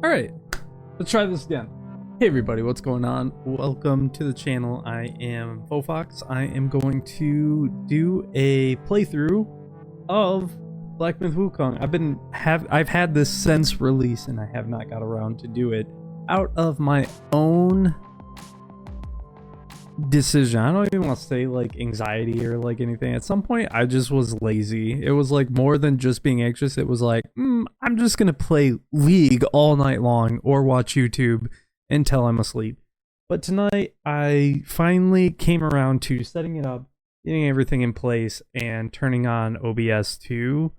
All right, let's try this again. Hey everybody, what's going on? Welcome to the channel. I am Fofox. I am going to do a playthrough of Black Myth WuKong. I've had this since release and I have not got around to do it out of my own decision. I don't even want to say like anxiety or like anything. At some point I just was lazy. It was like more than just being anxious. It was like I'm just gonna play League all night long or watch YouTube until I'm asleep. But tonight I finally came around to setting it up, getting everything in place, and turning on OBS to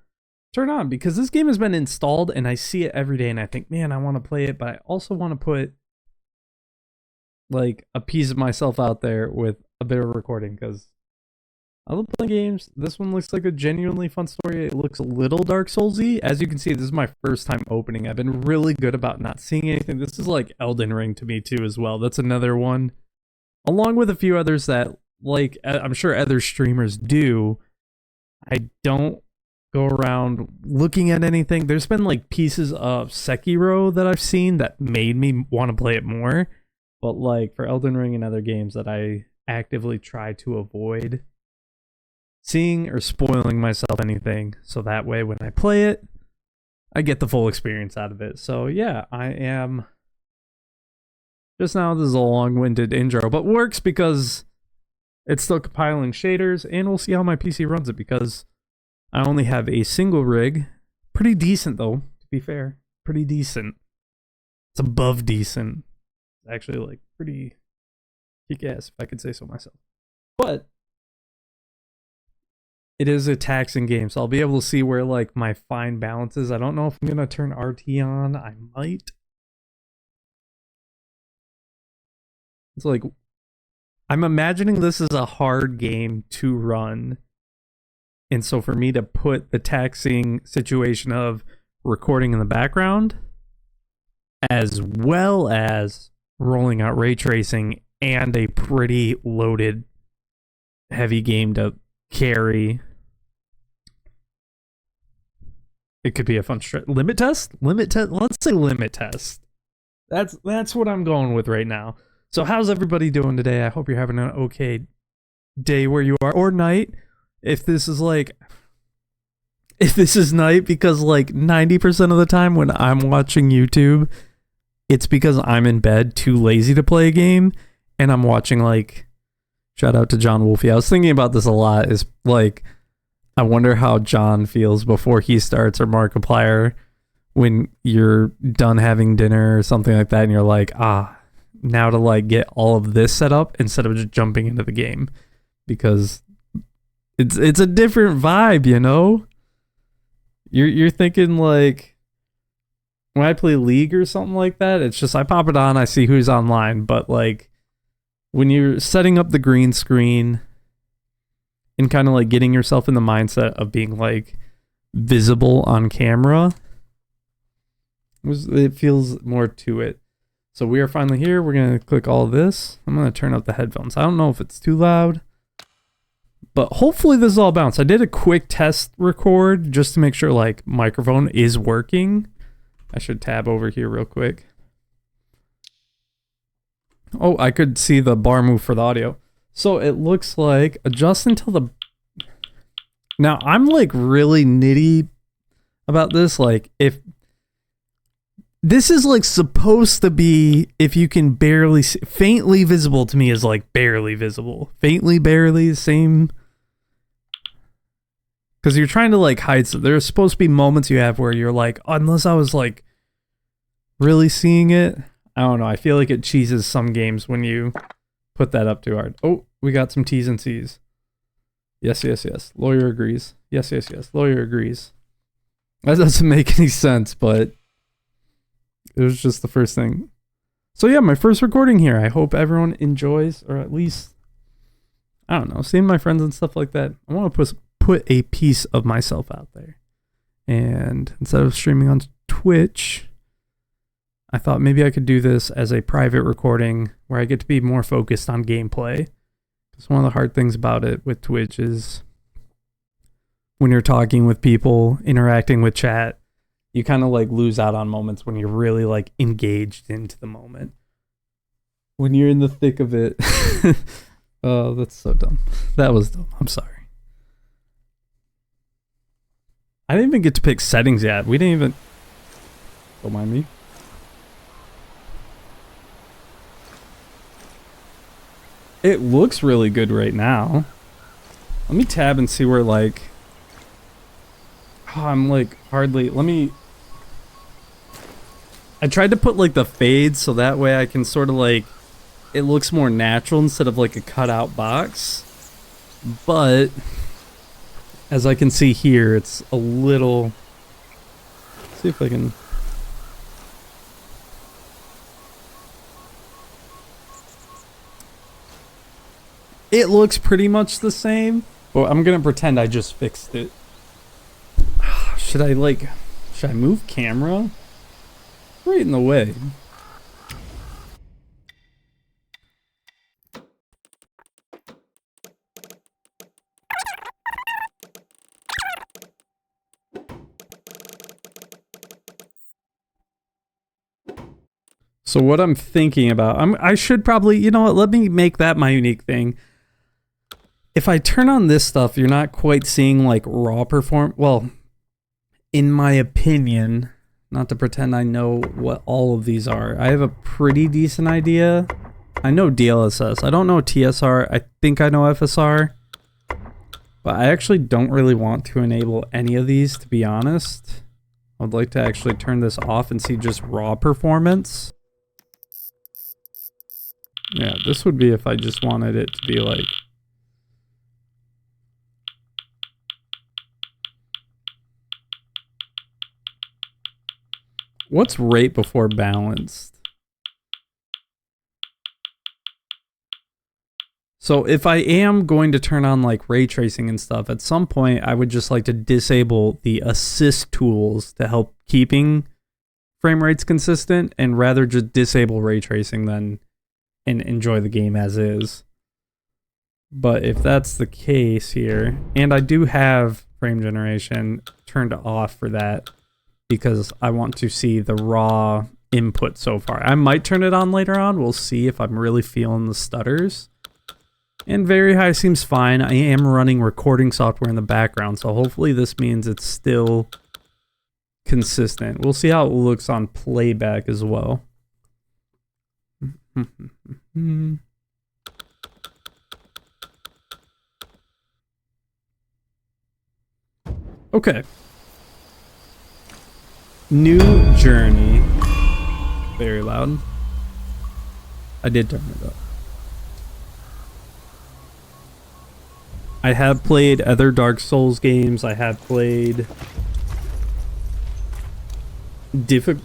turn on, because this game has been installed and I see it every day and I think, man, I want to play it, but I also want to put like a piece of myself out there with a bit of recording, because I love playing games. This one looks like a genuinely fun story. It looks a little Dark Souls-y. As you can see, this is my first time opening. I've been really good about not seeing anything. This is like Elden Ring to me too as well. That's another one, along with a few others that, like, I'm sure other streamers do. I don't go around looking at anything. There's been like pieces of Sekiro that I've seen that made me want to play it more. But like for Elden Ring and other games that I actively try to avoid seeing or spoiling myself anything, so that way when I play it, I get the full experience out of it. So yeah, I am just now, this is a long-winded intro, but works because it's still compiling shaders, and we'll see how my PC runs it, because I only have a single rig. Pretty decent though, to be fair. Pretty decent. It's above decent. Actually, like, pretty kick-ass, if I could say so myself. But it is a taxing game, so I'll be able to see where like my fine balance is. I don't know if I'm gonna turn RT on. I might. It's like, I'm imagining this is a hard game to run, and so for me to put the taxing situation of recording in the background as well as rolling out ray tracing and a pretty loaded heavy game to carry, it could be a fun limit test. Let's say limit test. That's what I'm going with right now. So how's everybody doing today? I hope you're having an okay day where you are, or night if this is night, because like 90% of the time when I'm watching YouTube, it's because I'm in bed, too lazy to play a game, and I'm watching, like, shout out to John Wolfie. I was thinking about this a lot, is like, I wonder how John feels before he starts, or Markiplier, when you're done having dinner or something like that, and you're like, now to like get all of this set up instead of just jumping into the game, because it's a different vibe, you know? You're thinking like, when I play League or something like that, it's just I pop it on, I see who's online. But like when you're setting up the green screen and kind of like getting yourself in the mindset of being like visible on camera, it feels more to it. So we are finally here. We're going to click all of this. I'm going to turn up the headphones. I don't know if it's too loud, but hopefully this is all balanced. I did a quick test record just to make sure like microphone is working. I should tab over here real quick. Oh, I could see the bar move for the audio. So it looks like adjust until the... Now, I'm like really nitty about this. Like, if this is like supposed to be, if you can barely see, faintly visible to me is like barely visible. Faintly, barely, same. Because you're trying to like hide. So there's supposed to be moments you have where you're like, unless I was like really seeing it. I don't know. I feel like it cheeses some games when you put that up too hard. Oh, we got some T's and C's. Yes, yes, yes. Lawyer agrees. Yes, yes, yes. Lawyer agrees. That doesn't make any sense, but it was just the first thing. So yeah, my first recording here. I hope everyone enjoys, or at least, I don't know, seeing my friends and stuff like that. I want to put a piece of myself out there. And instead of streaming on Twitch, I thought maybe I could do this as a private recording where I get to be more focused on gameplay. Because one of the hard things about it with Twitch is when you're talking with people, interacting with chat, you kind of like lose out on moments when you're really like engaged into the moment. When you're in the thick of it. Oh, that's so dumb. That was dumb. I'm sorry. I didn't even get to pick settings yet. We didn't even... Don't mind me. It looks really good right now. Let me tab and see where, like... Oh, I'm, like, hardly... Let me... I tried to put, like, the fade so that way I can sort of, like... It looks more natural instead of, like, a cutout box. But... As I can see here, it's a little... Let's see if I can... It looks pretty much the same, but I'm gonna pretend I just fixed it. Should I move camera? Right in the way. So what I'm thinking about, I should probably, you know what, let me make that my unique thing. If I turn on this stuff, you're not quite seeing like raw well, in my opinion, not to pretend I know what all of these are. I have a pretty decent idea. I know DLSS. I don't know TSR. I think I know FSR. But I actually don't really want to enable any of these, to be honest. I'd like to actually turn this off and see just raw performance. Yeah, this would be if I just wanted it to be like... What's rate before balanced? So if I am going to turn on like ray tracing and stuff, at some point I would just like to disable the assist tools to help keeping frame rates consistent, and rather just disable ray tracing than and enjoy the game as is. But if that's the case here, and I do have frame generation turned off for that because I want to see the raw input so far. I might turn it on later on. We'll see if I'm really feeling the stutters. And very high seems fine. I am running recording software in the background, so hopefully this means it's still consistent. We'll see how it looks on playback as well. Okay. New journey. Very loud. I did turn it up. I have played other Dark Souls games. I have played...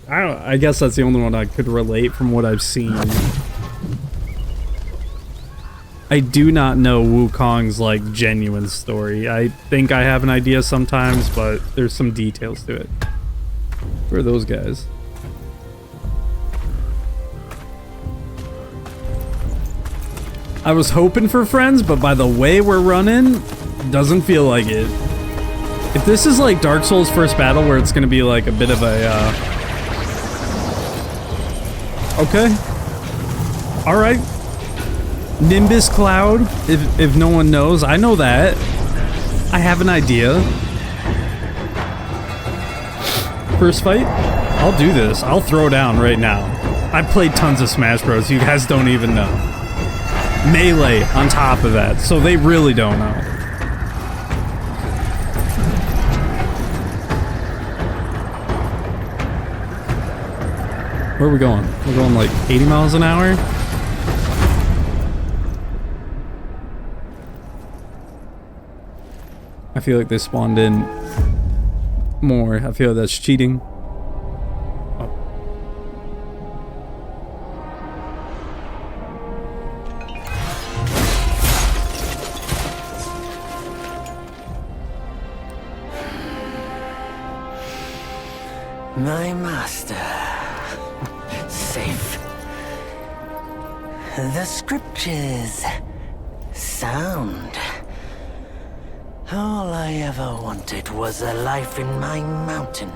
I guess that's the only one I could relate from what I've seen. I do not know WuKong's like genuine story. I think I have an idea sometimes, but there's some details to it. Where are those guys? I was hoping for friends, but by the way we're running, doesn't feel like it. If this is like Dark Souls first battle where it's gonna be like a bit of a, okay. Alright. Nimbus Cloud, if no one knows. I know that. I have an idea. First fight? I'll do this. I'll throw down right now. I've played tons of Smash Bros. You guys don't even know. Melee on top of that, so they really don't know. Where are we going? We're going like 80 miles an hour? I feel like they spawned in more. I feel that's cheating. Oh. My master. Safe. The scriptures. Sound. All I ever wanted was a life in my mountain,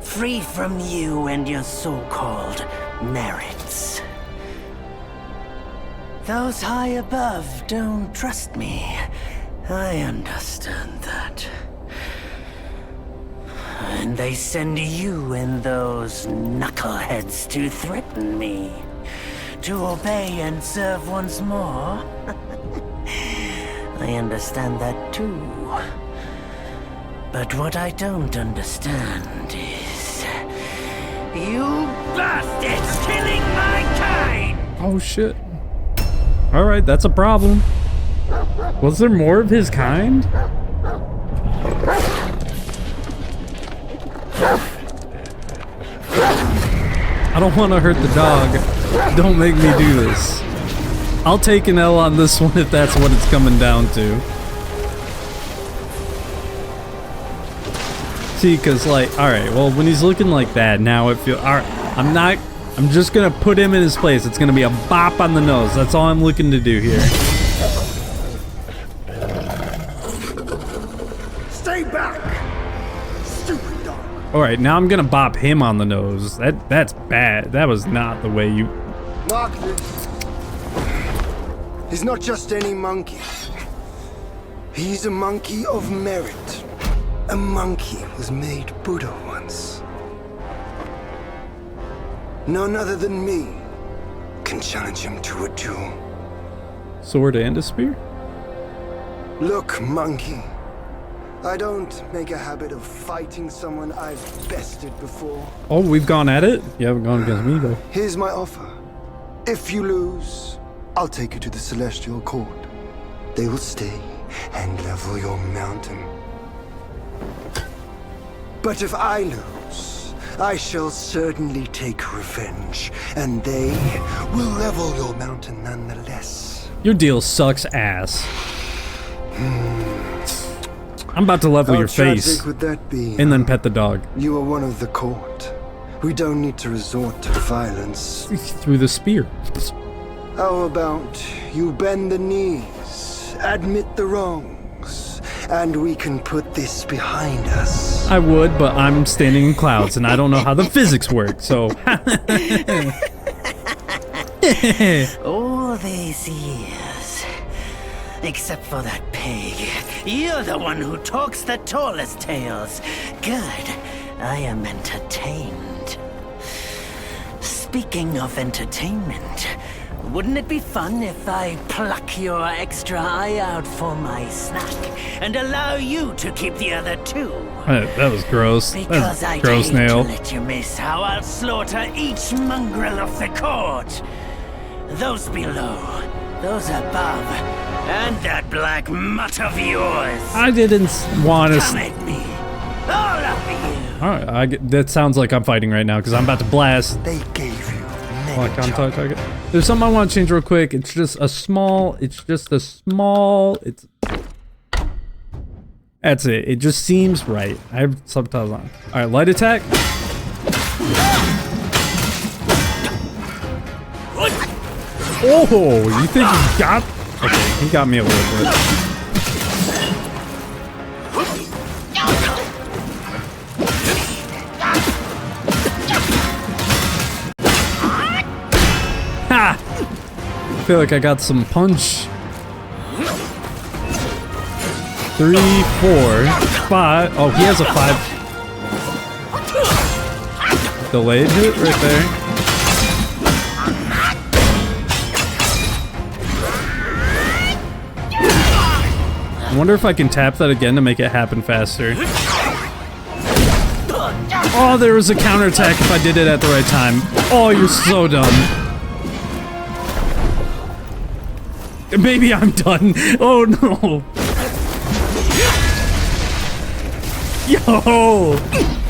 free from you and your so-called merits. Those high above don't trust me. I understand that. And they send you and those knuckleheads to threaten me. To obey and serve once more. I understand that too. But what I don't understand is... you bastards killing my kind! Oh shit. Alright, that's a problem. Was there more of his kind? I don't want to hurt the dog. Don't make me do this. I'll take an L on this one if that's what it's coming down to. See, because like, alright, well, when he's looking like that, now it feels... Alright, I'm just gonna put him in his place. It's gonna be a bop on the nose. That's all I'm looking to do here. Stay back! Stupid dog. Alright, now I'm gonna bop him on the nose. That's bad. That was not the way you... Mark this. He's not just any monkey. He's a monkey of merit. A monkey was made Buddha once. None other than me can challenge him to a duel. Sword and a spear? Look, monkey. I don't make a habit of fighting someone I've bested before. Oh, we've gone at it? You haven't gone against me, though. Here's my offer. If you lose, I'll take you to the Celestial Court. They will stay and level your mountain. But if I lose, I shall certainly take revenge, and they will level your mountain nonetheless. Your deal sucks ass. I'm about to level How your face tragic would that be? and then pet the dog. You are one of the court. We don't need to resort to violence. Through the spear. How about you bend the knees, admit the wrongs, and we can put this behind us. I would, but I'm standing in clouds and I don't know how the physics work, so... All these years, except for that pig, you're the one who talks the tallest tales. Good, I am entertained. Speaking of entertainment, wouldn't it be fun if I pluck your extra eye out for my snack and allow you to keep the other two? That was gross. Because That I was gross, hate Nail. to let you miss how I'll slaughter each mongrel of the court. Those below, those above, and that black mutt of yours. I didn't want Come to... at me, all of you. Alright, that sounds like I'm fighting right now because I'm about to blast. They gave you many Lock on target. There's something I want to change real quick. It's just a small... That's it. It just seems right. I have subtitles on. Alright, light attack. Oh, you think he got... Okay, he got me a little bit. Ha! I feel like I got some punch. 3, 4, 5. Oh, he has a 5. Delayed hit right there. I wonder if I can tap that again to make it happen faster. Oh, there was a counterattack if I did it at the right time. Oh, you're so dumb. Maybe I'm done. Oh no. Yo,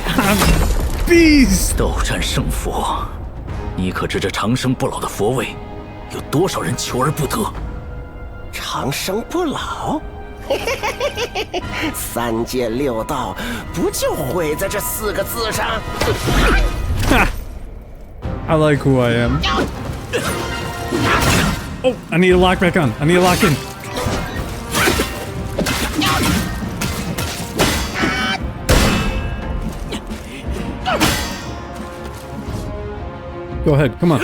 I'm beast. 斗战胜佛，你可知这长生不老的佛位，有多少人求而不得？长生不老？三界六道不就毁在这4个字上？ I like who I am. Oh, I need to lock back on. I need to lock in. Go ahead, come on.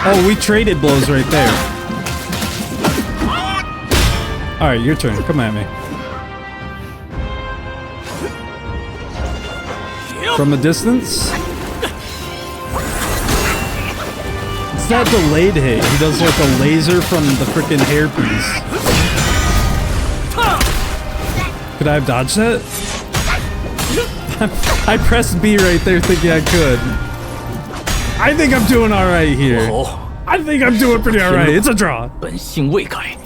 Oh, we traded blows right there. Alright, your turn. Come at me. From a distance? It's that delayed hit. He does like a laser from the freaking hairpiece. Could I have dodged that? I pressed B right there thinking I could. I think I'm doing alright here. I think I'm doing pretty alright. It's a draw. 本性未改，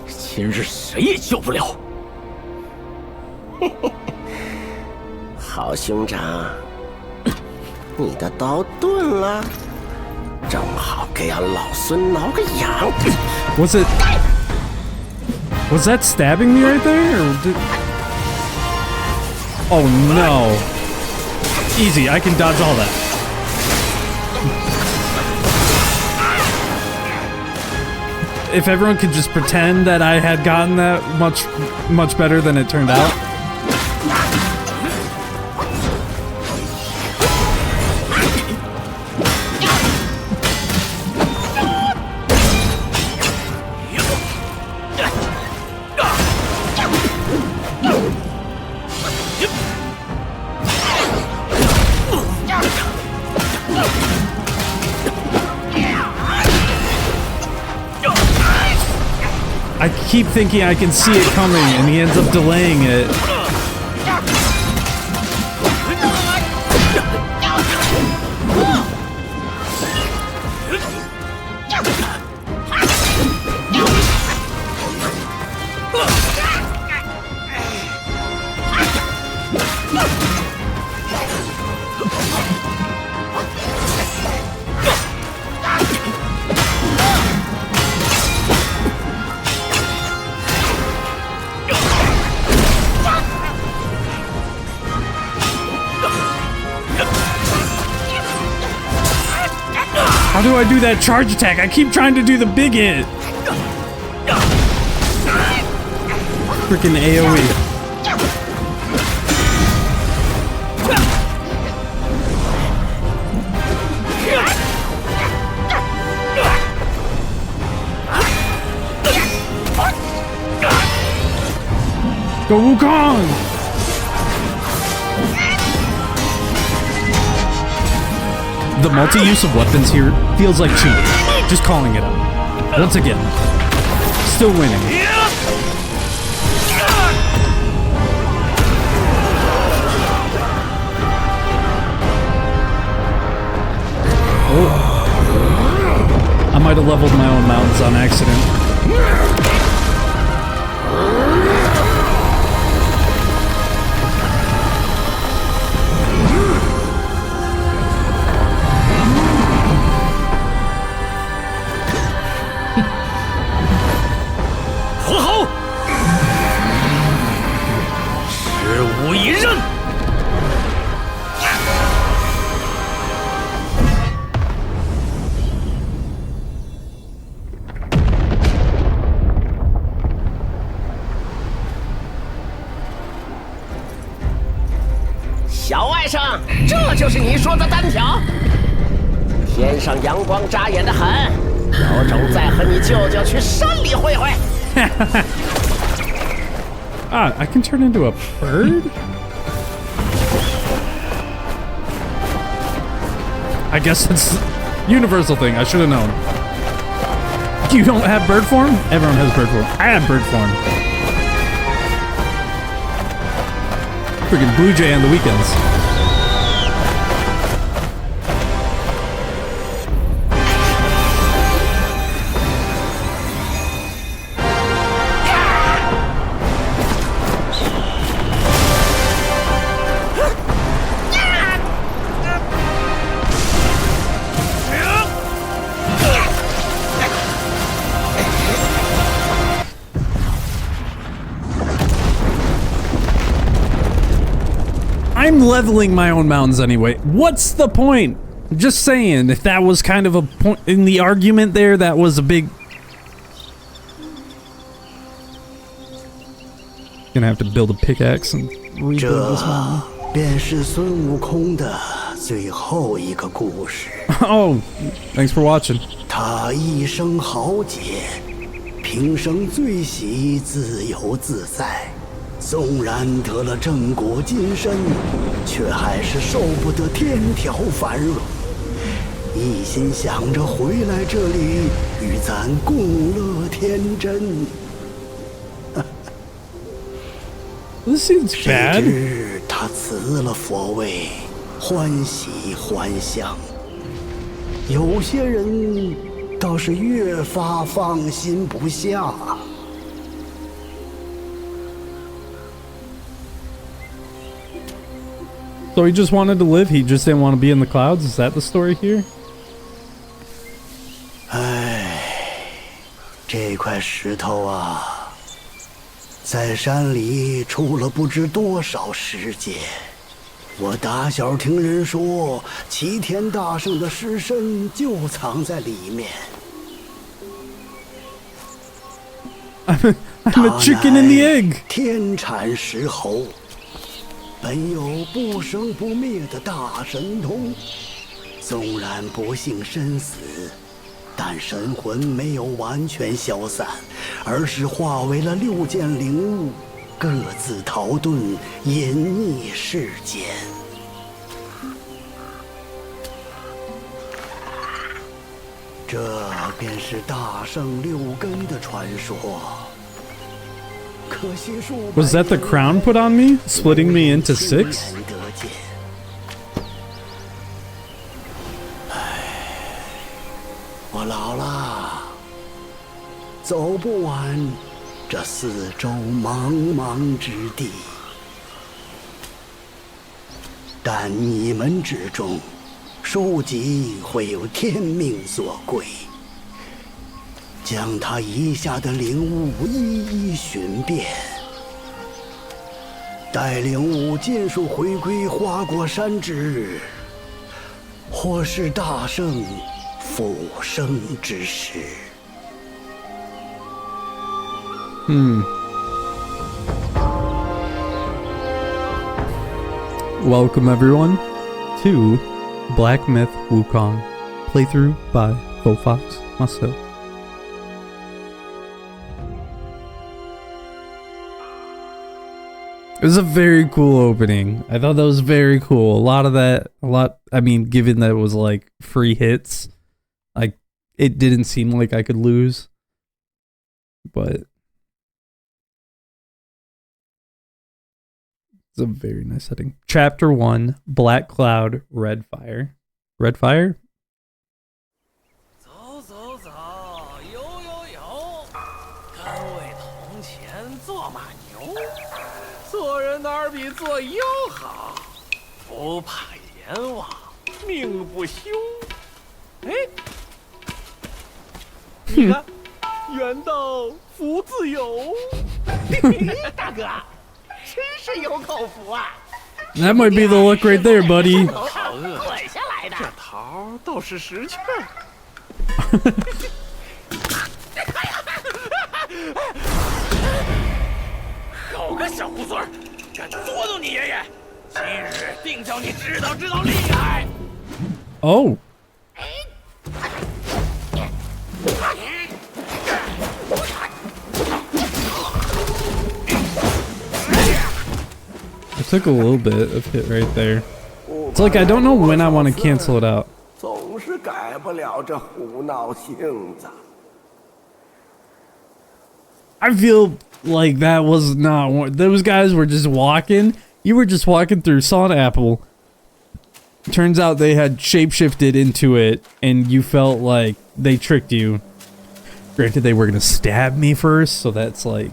今日谁也救不了。好兄长，你的刀钝了，正好给俺老孙挠个痒。Was it? Was that stabbing me right there? Or did... Oh no. Easy, I can dodge all that. If everyone could just pretend that I had gotten that much better than it turned out. I keep thinking I can see it coming, and he ends up delaying it. How do I do that charge attack? I keep trying to do the big hit. Freaking AoE. Go WuKong! The multi-use of weapons here feels like cheating. Just calling it out. Once again. Still winning. Oh. I might have leveled my own mountains on accident.小外甥，这就是你说的单挑。天上阳光扎眼的很，有种再和你舅舅去山里会会。Ah, I can turn into a bird? I guess it's a universal thing. I should have known. You don't have bird form? Everyone has bird form. I have bird form. Freaking Blue Jay on the weekends. I'm leveling my own mountains anyway. What's the point? I'm just saying, if that was kind of a point in the argument there, that was a big... gonna have to build a pickaxe and rebuild this mountain. 便是孙悟空的最后一个故事。Oh, thanks for watching. 他一生豪杰，平生最喜自由自在。纵然得了正果金身，却还是受不得天条繁荣。一心想着回来这里与咱共乐天真。This seems 谁 bad. 知他辞了佛位，欢喜还乡。有些人倒是越发放心不下。So he just wanted to live. He just didn't want to be in the clouds. Is that the story here? 这块石头啊，在山里出了不知多少世界。我打小听人说，齐天大圣的尸身就藏在里面。I'm a chicken in the egg. 天产石猴，本有不生不灭的大神通，纵然不幸身死，但神魂没有完全消散，而是化为了6件灵物，各自逃遁，隐匿世间。这便是大圣6根的传说。可惜数百 Was that the crown put on me, splitting me into 6? 得见。我老了，走不完这四周茫茫之地。但你们之中，书籍会有天命所归，将他遗下的灵物一一寻遍，待灵物尽数回归花果山之日，或是大圣复生之时。Welcome everyone to Black Myth WuKong playthrough by Fofox myself. It was a very cool opening. I thought that was very cool. I mean, given that it was like free hits, like it didn't seem like I could lose. But it's a very nice setting. Chapter 1, Black Cloud, Red Fire. Red Fire? 走走走，游游游，甘为铜钱做马牛，做人哪儿比做妖好？不怕阎王，命不休。哎，你看，远道福自有。大哥，真是有口福啊！ That might be the look right there, buddy. 好饿，滚下来的。这桃倒是识趣儿。好个小猢狲儿，敢捉弄你爷爷！今日定叫你知道厉害！ Oh. I took a little bit of hit right there. It's like I don't know when I want to cancel it out. 总是改不了这胡闹性子。 I feel like that was not one. Those guys were just walking. You were just walking through, saw an apple. Turns out they had shapeshifted into it, and you felt like they tricked you. Granted, they were gonna stab me first, so that's like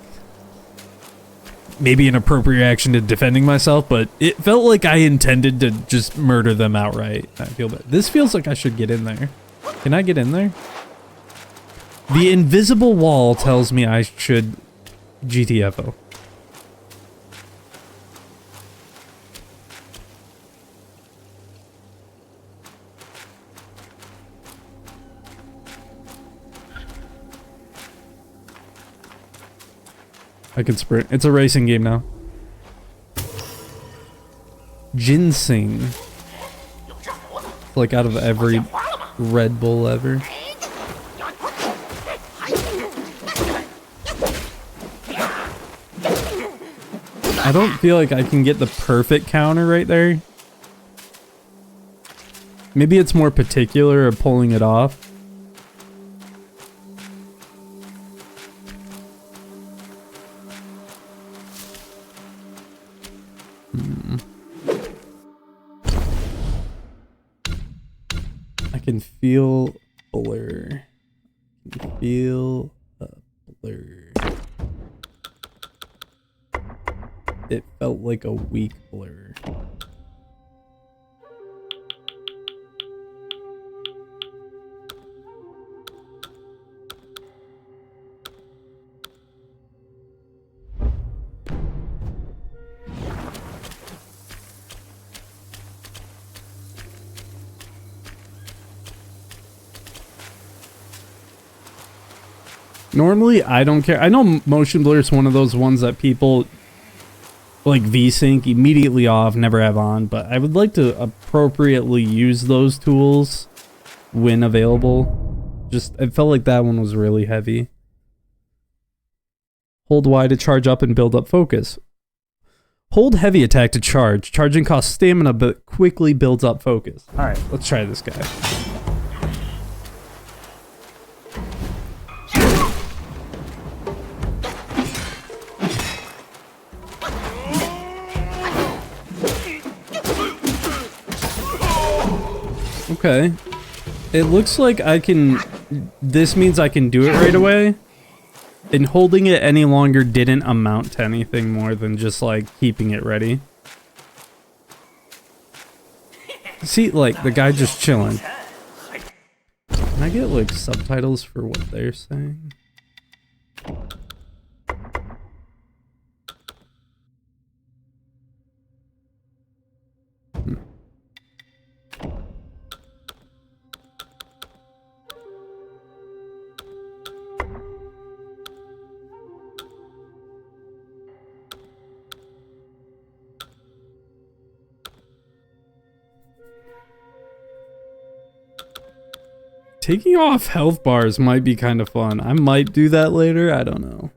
maybe an appropriate reaction to defending myself, but it felt like I intended to just murder them outright. I feel bad. This feels like I should get in there. Can I get in there? The invisible wall tells me I should GTFO. I can sprint. It's a racing game now. Ginseng. Like out of every Red Bull ever. I don't feel like I can get the perfect counter right there. Maybe it's more particular at pulling it off. I can feel blur. I can feel a blur. It felt like a weak blur. Normally, I don't care. I know motion blur is one of those ones that people like VSync immediately off, never have on, but I would like to appropriately use those tools when available. Just, it felt like that one was really heavy. Hold Y to charge up and build up focus. Hold heavy attack to charge. Charging costs stamina, but quickly builds up focus. Alright, let's try this guy. Okay. It looks like I can... This means I can do it right away. And holding it any longer didn't amount to anything more than just, like, keeping it ready. See, like, the guy just chilling. Can I get, like, subtitles for what they're saying? Taking off health bars might be kind of fun. I might do that later. I don't know.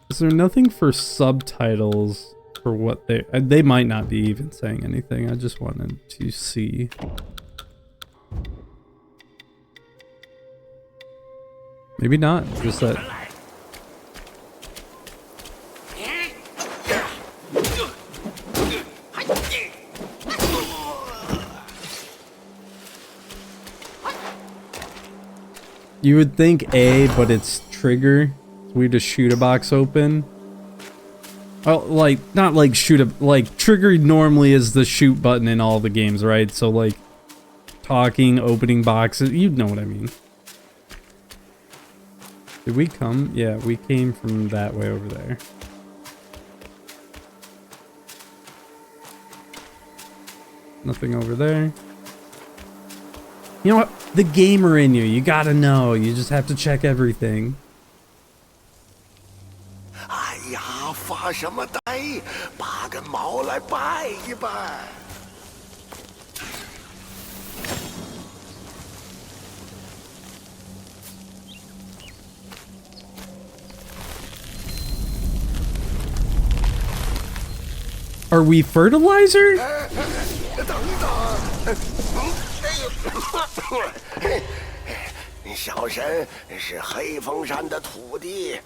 Is there nothing for subtitles for what they might not be even saying anything. I just wanted to see. Maybe not. Just that. You would think A, but it's trigger. It's weird to shoot a box open. Oh, like, not like shoot a, like, trigger normally is the shoot button in all the games, right? So, like, talking, opening boxes, you know what I mean. Did we come? Yeah, we came from that way over there. Nothing over there. You know what? The gamer in you gotta know. You just have to check everything. 哎呀，发什么呆？拔根毛来拜一拜。Are we fertilizer? 等等，小神是黑风山的土地，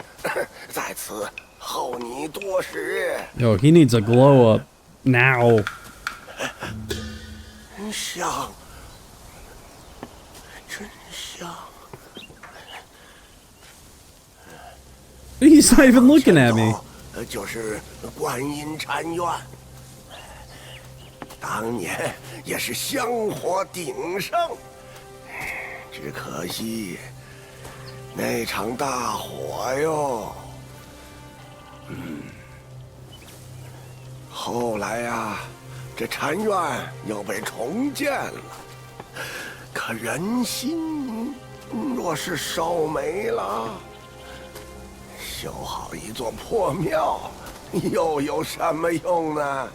在此候你多时。 Yo, he needs a glow up now. 香，真香。 He's not even looking at me. 就是观音禅院，当年也是香火鼎盛，只可惜那场大火哟。后来呀，这禅院又被重建了，可人心若是烧没了，修好一座破庙，又有什么用呢？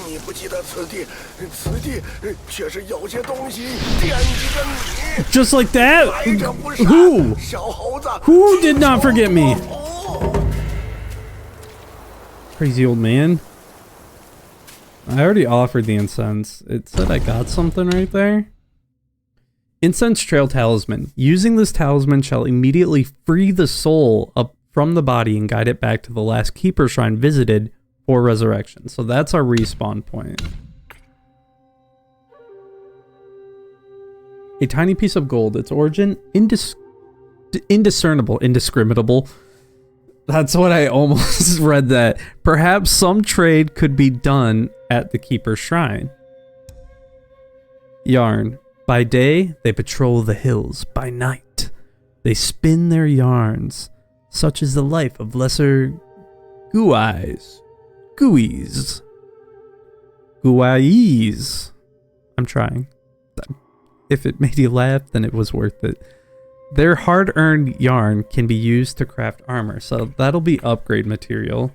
你不记得此地却是有些东西惦记着你。 Just like that? 来者不善， Who? 小猴子 Who did not forget me? Crazy old man. I already offered the incense. It said I got something right there. Incense Trail Talisman. Using this talisman shall immediately free the soul up from the body and guide it back to the last keeper shrine visited for resurrection. So that's our respawn point. A tiny piece of gold. Its origin indiscriminable. That's what I almost read that. Perhaps some trade could be done at the keeper's shrine. Yarn. By day, they patrol the hills. By night, they spin their yarns. Such is the life of lesser gooies. I'm trying. If it made you laugh, then it was worth it. Their hard-earned yarn can be used to craft armor, so that'll be upgrade material.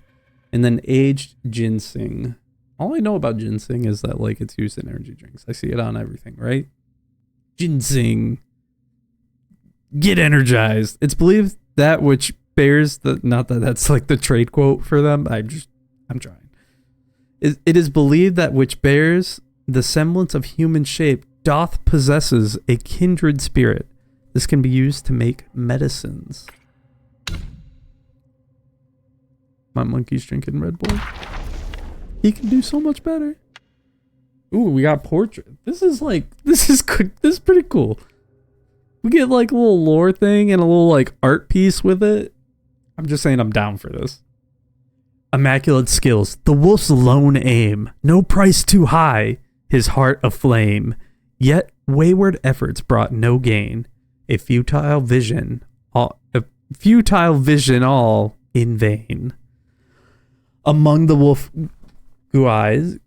And then aged ginseng. All I know about ginseng is that like it's used in energy drinks. I see it on everything, right? Ginseng. Get energized. It's believed that which bears the, not that that's like the trade quote for them. I'm trying. It is believed that which bears the semblance of human shape doth possesses a kindred spirit. This can be used to make medicines. My monkey's drinking Red Bull. He can do so much better. Ooh, we got portrait. This is good. This is pretty cool. We get like a little lore thing and a little like art piece with it. I'm just saying I'm down for this. Immaculate skills. The wolf's lone aim. No price too high. His heart aflame. Yet wayward efforts brought no gain. A futile vision all in vain. Among the wolf guais,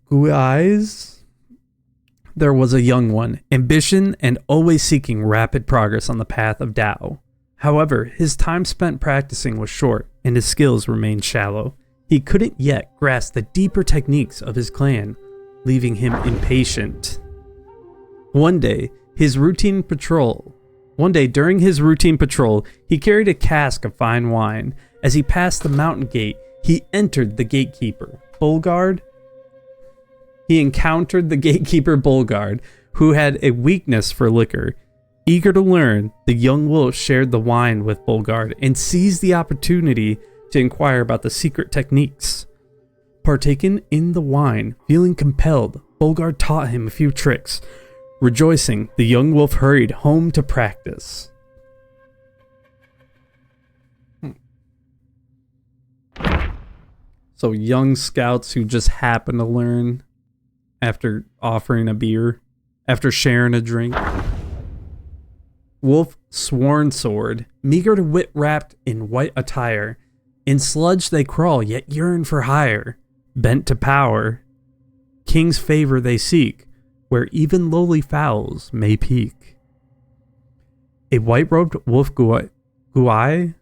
there was a young one, ambition and always seeking rapid progress on the path of Tao. However, his time spent practicing was short and his skills remained shallow. He couldn't yet grasp the deeper techniques of his clan, leaving him impatient. One day, during his routine patrol, he carried a cask of fine wine. As he passed the mountain gate, he entered the gatekeeper, Bulgard. He encountered the gatekeeper Bulgard, who had a weakness for liquor. Eager to learn, the young wolf shared the wine with Bulgard and seized the opportunity to inquire about the secret techniques. Partaken in the wine, feeling compelled, Bulgard taught him a few tricks. Rejoicing, the young wolf hurried home to practice. So young scouts who just happen to learn after offering a beer, after sharing a drink. Wolf sworn sword, meager to wit wrapped in white attire. In sludge they crawl, yet yearn for higher. Bent to power, king's favor they seek, where even lowly fowls may peek. A white-robed wolf guai.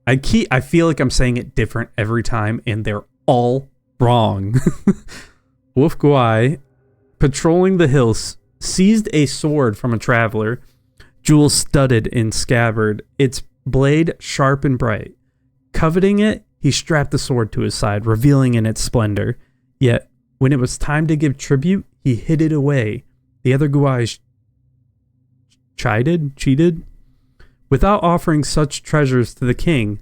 I feel like I'm saying it different every time, and they're all wrong. Wolf guai, patrolling the hills, seized a sword from a traveler, jewel studded in scabbard, its blade sharp and bright. Coveting it, he strapped the sword to his side, revealing in its splendor. Yet, when it was time to give tribute, he hid it away. The other guais cheated. Without offering such treasures to the king,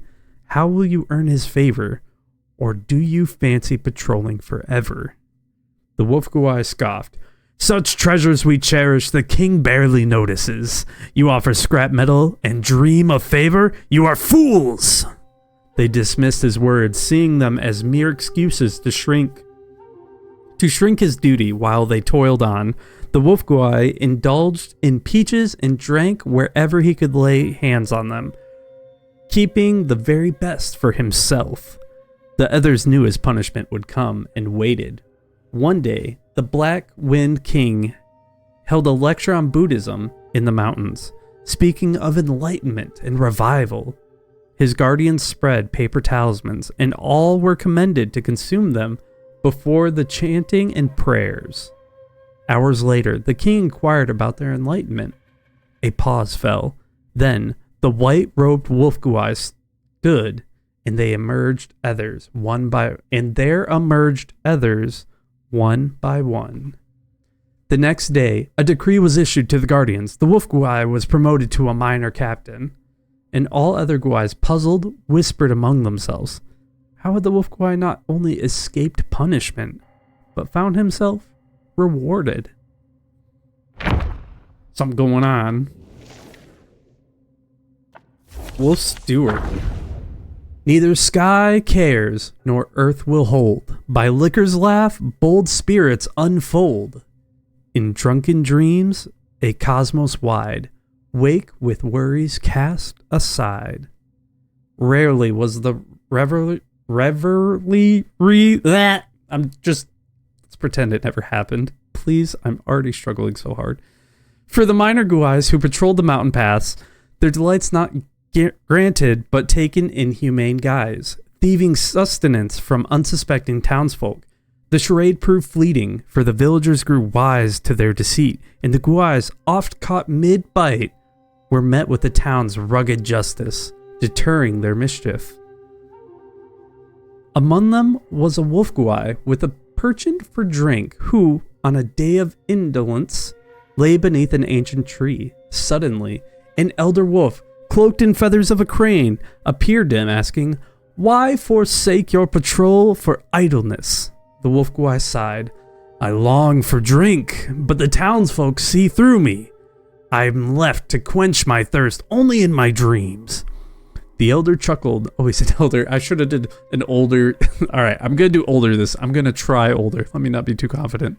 how will you earn his favor? Or do you fancy patrolling forever? The wolf guai scoffed. Such treasures we cherish, the king barely notices. You offer scrap metal and dream of favor? You are fools! They dismissed his words, seeing them as mere excuses to shrink his duty while they toiled on. The wolf guai indulged in peaches and drank wherever he could lay hands on them, keeping the very best for himself. The others knew his punishment would come and waited. One day, the Black Wind King held a lecture on Buddhism in the mountains, speaking of enlightenment and revival. His guardians spread paper talismans, and all were commended to consume them before the chanting and prayers. Hours later, the king inquired about their enlightenment. A pause fell. Then the white-robed wolf-guai stood, and there emerged others one by one. The next day, a decree was issued to the guardians. The wolf-guai was promoted to a minor captain, and all other guais, puzzled, whispered among themselves. How had the wolf-guai not only escaped punishment, but found himself rewarded? Something going on. Wolf Steward. Neither sky cares, nor earth will hold. By liquor's laugh, bold spirits unfold. In drunken dreams, a cosmos wide, wake with worries cast aside. Rarely was the let's pretend it never happened. Please, I'm already struggling so hard. For the minor guais who patrolled the mountain paths, their delights not granted but taken in humane guise, thieving sustenance from unsuspecting townsfolk. The charade proved fleeting, for the villagers grew wise to their deceit, and the guais, oft caught mid-bite, were met with the town's rugged justice, deterring their mischief. Among them was a wolf guai with a penchant for drink, who, on a day of indolence, lay beneath an ancient tree. Suddenly, an elder wolf, cloaked in feathers of a crane, appeared to him, asking, "Why forsake your patrol for idleness?" The wolf guai sighed. "I long for drink, but the townsfolk see through me. I'm left to quench my thirst only in my dreams." The elder chuckled. Oh, he said elder. I should have did an older. All right, I'm going to do older this. I'm going to try older. Let me not be too confident.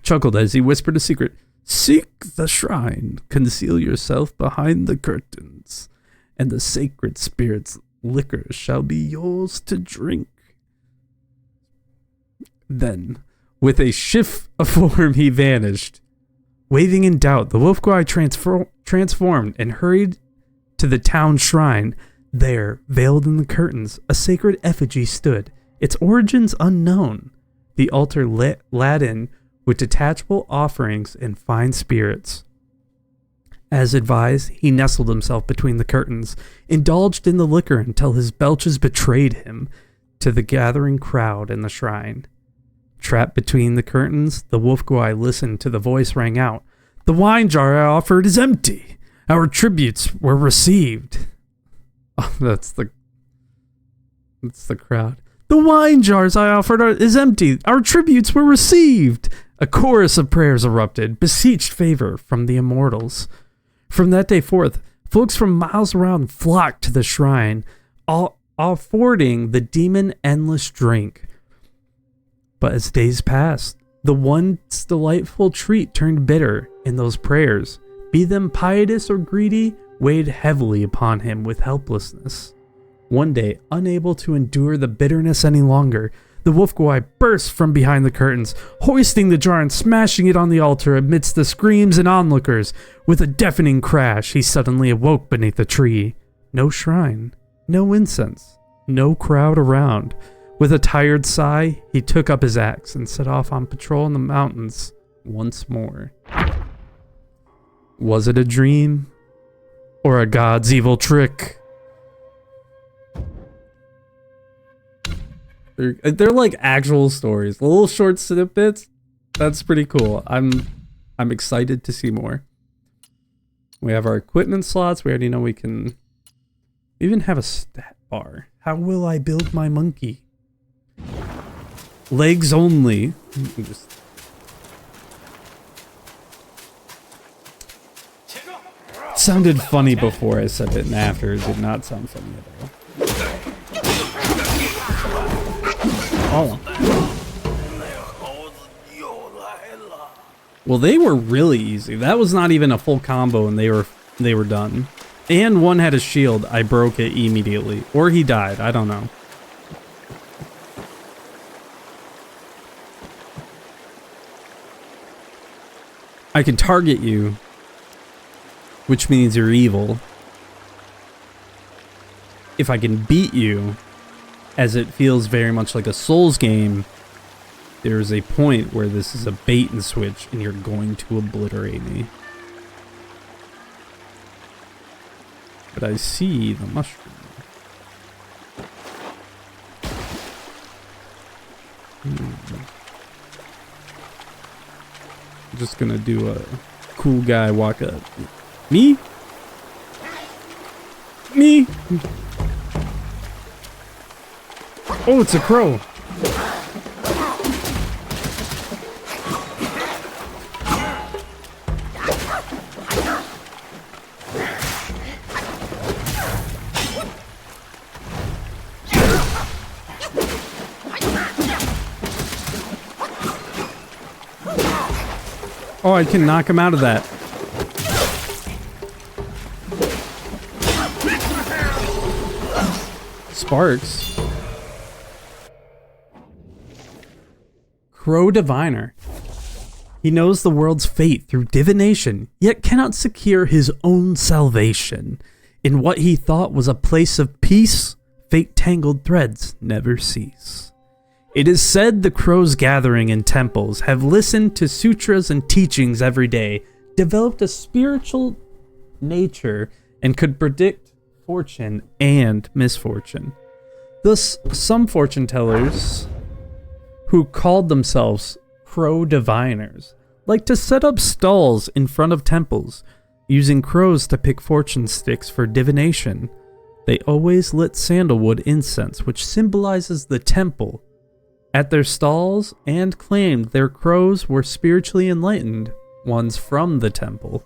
Chuckled as he whispered a secret. "Seek the shrine. Conceal yourself behind the curtains, and the sacred spirit's liquor shall be yours to drink." Then, with a shift of form, he vanished. Waving in doubt, the wolf guai transformed and hurried to the town shrine. There, veiled in the curtains, a sacred effigy stood, its origins unknown. The altar laden with detachable offerings and fine spirits. As advised, he nestled himself between the curtains, indulged in the liquor until his belches betrayed him to the gathering crowd in the shrine. Trapped between the curtains, the wolf guai listened to the voice rang out. "The wine jar I offered is empty. Our tributes were received." Oh, that's the crowd. "The wine jars I offered is empty. Our tributes were received." A chorus of prayers erupted, beseeched favor from the immortals. From that day forth, folks from miles around flocked to the shrine, all affording the demon endless drink. But as days passed, the once delightful treat turned bitter, and those prayers, be them pietous or greedy, weighed heavily upon him with helplessness. One day, unable to endure the bitterness any longer, the wolf guai burst from behind the curtains, hoisting the jar and smashing it on the altar amidst the screams and onlookers. With a deafening crash, he suddenly awoke beneath the tree. No shrine, no incense, no crowd around. With a tired sigh, he took up his axe and set off on patrol in the mountains once more. Was it a dream? Or a god's evil trick? They're like actual stories. The little short snippets, that's pretty cool. I'm excited to see more. We have our equipment slots. We already know we can even have a stat bar. How will I build my monkey? Legs only. Sounded funny before I said it, and after it did not sound funny at all. Oh. Well, they were really easy. That was not even a full combo, and they were done. And one had a shield. I broke it immediately, or he died. I don't know. I can target you, which means you're evil. If I can beat you, as it feels very much like a Souls game, there is a point where this is a bait and switch and you're going to obliterate me. But I see the mushroom. I'm just gonna do a cool guy walk up. Me? Me? Oh, it's a crow. Oh, I can knock him out of that. Sparks. Crow Diviner. He knows the world's fate through divination, yet cannot secure his own salvation. In what he thought was a place of peace, fate-tangled threads never cease. It is said the crows gathering in temples have listened to sutras and teachings every day, developed a spiritual nature, and could predict fortune and misfortune. Thus, some fortune tellers who called themselves crow diviners like to set up stalls in front of temples, using crows to pick fortune sticks for divination. They always lit sandalwood incense, which symbolizes the temple, at their stalls, and claimed their crows were spiritually enlightened ones from the temple.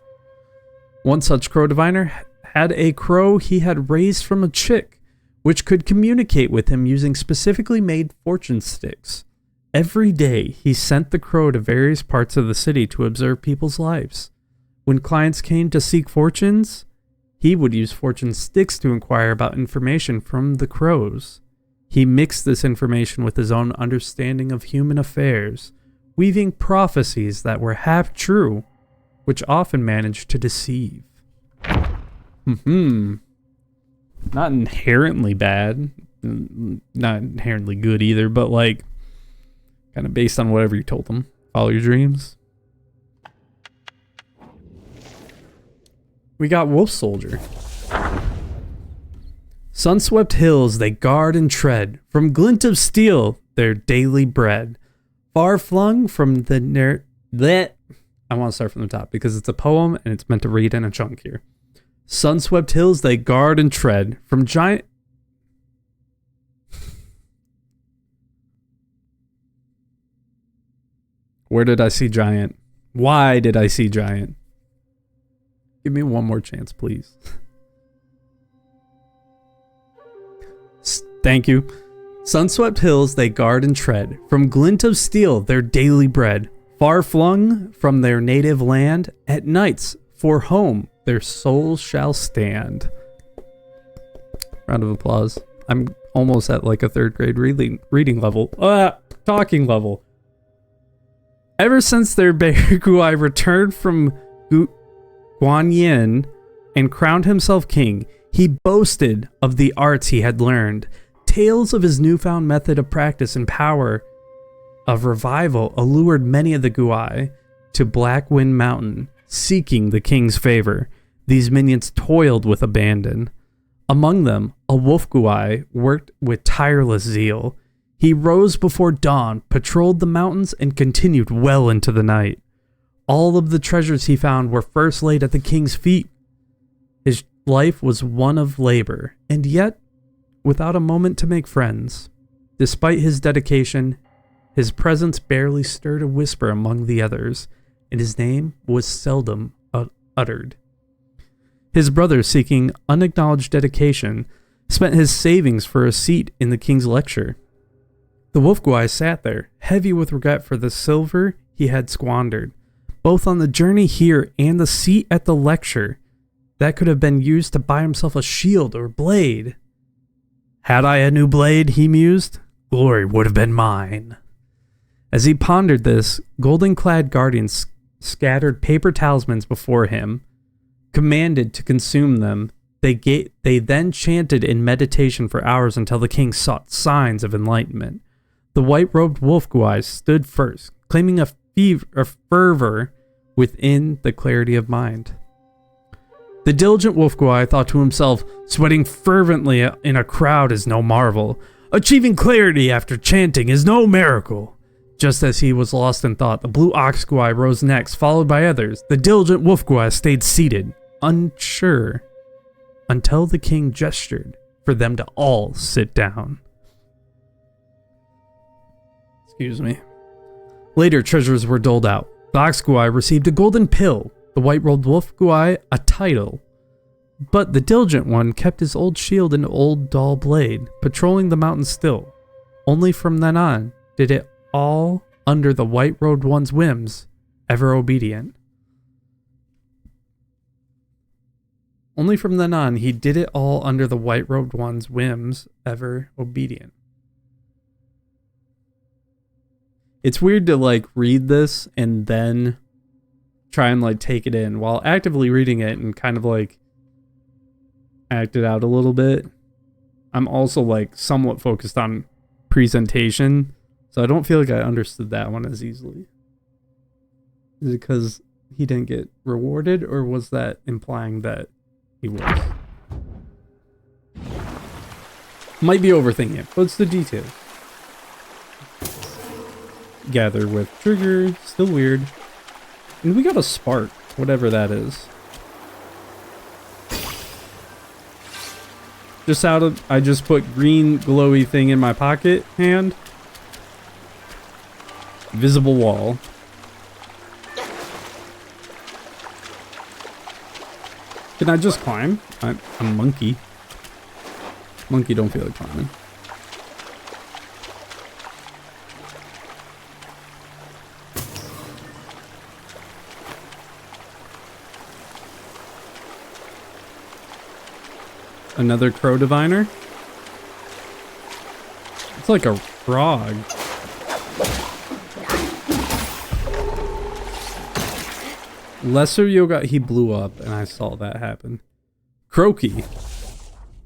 One such crow diviner had a crow he had raised from a chick, which could communicate with him using specifically made fortune sticks. Every day, he sent the crow to various parts of the city to observe people's lives. When clients came to seek fortunes, he would use fortune sticks to inquire about information from the crows. He mixed this information with his own understanding of human affairs, weaving prophecies that were half true, which often managed to deceive. Not inherently bad, not inherently good either, but like, kind of based on whatever you told them. Follow your dreams. We got Wolf Soldier. Sun-swept hills they guard and tread, from glint of steel their daily bread. Far flung from the I want to start from the top because it's a poem and it's meant to read in a chunk here. Sun-swept hills they guard and tread, from giant... Where did I see giant? Why did I see giant? Give me one more chance, please. Thank you. Sun-swept hills they guard and tread, from glint of steel their daily bread. Far flung from their native land, at nights for home their souls shall stand. Round of applause. I'm almost at like a third grade reading level. Talking level. Ever since their bear Guai returned from Guanyin and crowned himself king, he boasted of the arts he had learned. Tales of his newfound method of practice and power of revival allured many of the Guai to Black Wind Mountain, seeking the king's favor. These minions toiled with abandon. Among them, a wolf Guai worked with tireless zeal. He rose before dawn, patrolled the mountains, and continued well into the night. All of the treasures he found were first laid at the king's feet. His life was one of labor, and yet without a moment to make friends. Despite his dedication, his presence barely stirred a whisper among the others, and his name was seldom uttered. His brother, seeking unacknowledged dedication, spent his savings for a seat in the king's lecture. The wolf Guai sat there, heavy with regret for the silver he had squandered, both on the journey here and the seat at the lecture. That could have been used to buy himself a shield or blade. Had I a new blade, he mused, glory would have been mine. As he pondered this, golden-clad guardians scattered paper talismans before him, commanded to consume them. They then chanted in meditation for hours until the king sought signs of enlightenment. The white-robed wolf-guai stood first, claiming a fervor within the clarity of mind. The diligent wolf-guai thought to himself, sweating fervently in a crowd is no marvel. Achieving clarity after chanting is no miracle. Just as he was lost in thought, the blue ox-guai rose next, followed by others. The diligent wolf-guai stayed seated, unsure, until the king gestured for them to all sit down. Excuse me. Later, treasures were doled out. The ox-guai received a golden pill, the white-robed wolf-guai a title. But the diligent one kept his old shield and old dull blade, patrolling the mountain still. Only from then on did it all under the white-robed one's whims, ever obedient. Only from then on he did it all under the white-robed one's whims, ever obedient. It's weird to like read this and then try and like take it in while actively reading it and kind of like act it out a little bit. I'm also like somewhat focused on presentation, so I don't feel like I understood that one as easily. Is it because he didn't get rewarded, or was that implying that he was? Might be overthinking it, but it's the details. Gather with trigger, still weird. And we got a spark, whatever that is. I just put green glowy thing in my pocket hand. Visible wall. Can I just climb? I'm a monkey. Monkey don't feel like climbing. Another crow diviner? It's like a frog. Lesser Yoga, he blew up and I saw that happen. Croaky.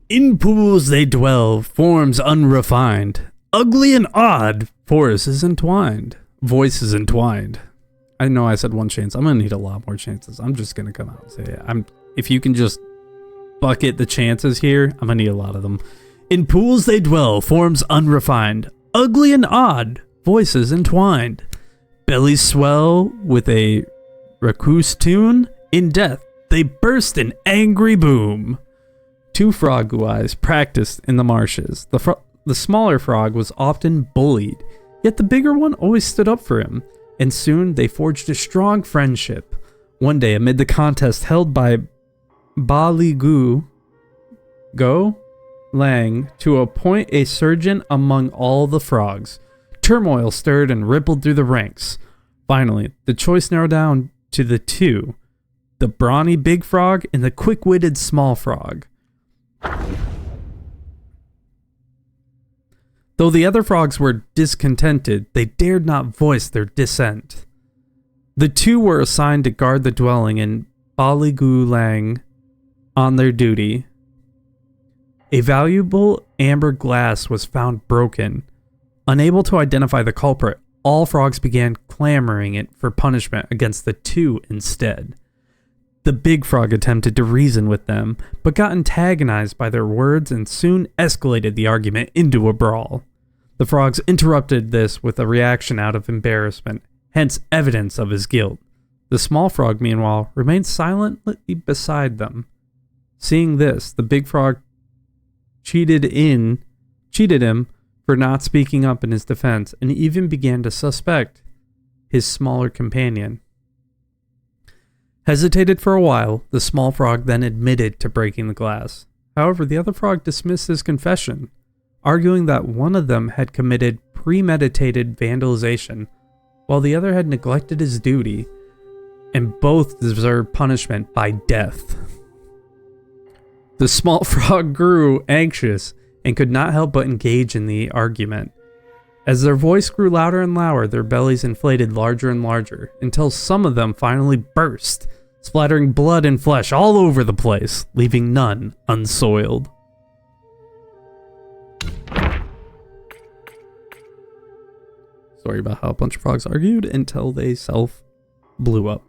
In pools they dwell, forms unrefined. Ugly and odd, voices entwined. Voices entwined. I know I said one chance. I'm gonna need a lot more chances. I'm just gonna come out and say it. If you can just bucket the chances here, I'm gonna need a lot of them. In pools they dwell, forms unrefined, ugly and odd, voices entwined. Bellies swell with a raucous tune. In death they burst in angry boom. Two frog guais practiced in the marshes. The smaller frog was often bullied, yet the bigger one always stood up for him, and soon they forged a strong friendship. One day, amid the contest held by Go Lang to appoint a surgeon among all the frogs, turmoil stirred and rippled through the ranks. Finally, the choice narrowed down to the two, the brawny big frog and the quick-witted small frog. Though the other frogs were discontented, they dared not voice their dissent. The two were assigned to guard the dwelling in Go Lang on their duty. A valuable amber glass was found broken. Unable to identify the culprit, all frogs began clamoring it for punishment against the two instead. The big frog attempted to reason with them, but got antagonized by their words and soon escalated the argument into a brawl. The frogs interrupted this with a reaction out of embarrassment, hence evidence of his guilt. The small frog, meanwhile, remained silently beside them. Seeing this, the big frog cheated him for not speaking up in his defense, and even began to suspect his smaller companion. Hesitated for a while, the small frog then admitted to breaking the glass. However, the other frog dismissed his confession, arguing that one of them had committed premeditated vandalization, while the other had neglected his duty, and both deserved punishment by death. The small frog grew anxious and could not help but engage in the argument. As their voice grew louder and louder, their bellies inflated larger and larger, until some of them finally burst, splattering blood and flesh all over the place, leaving none unsoiled. Story about how a bunch of frogs argued until they blew up.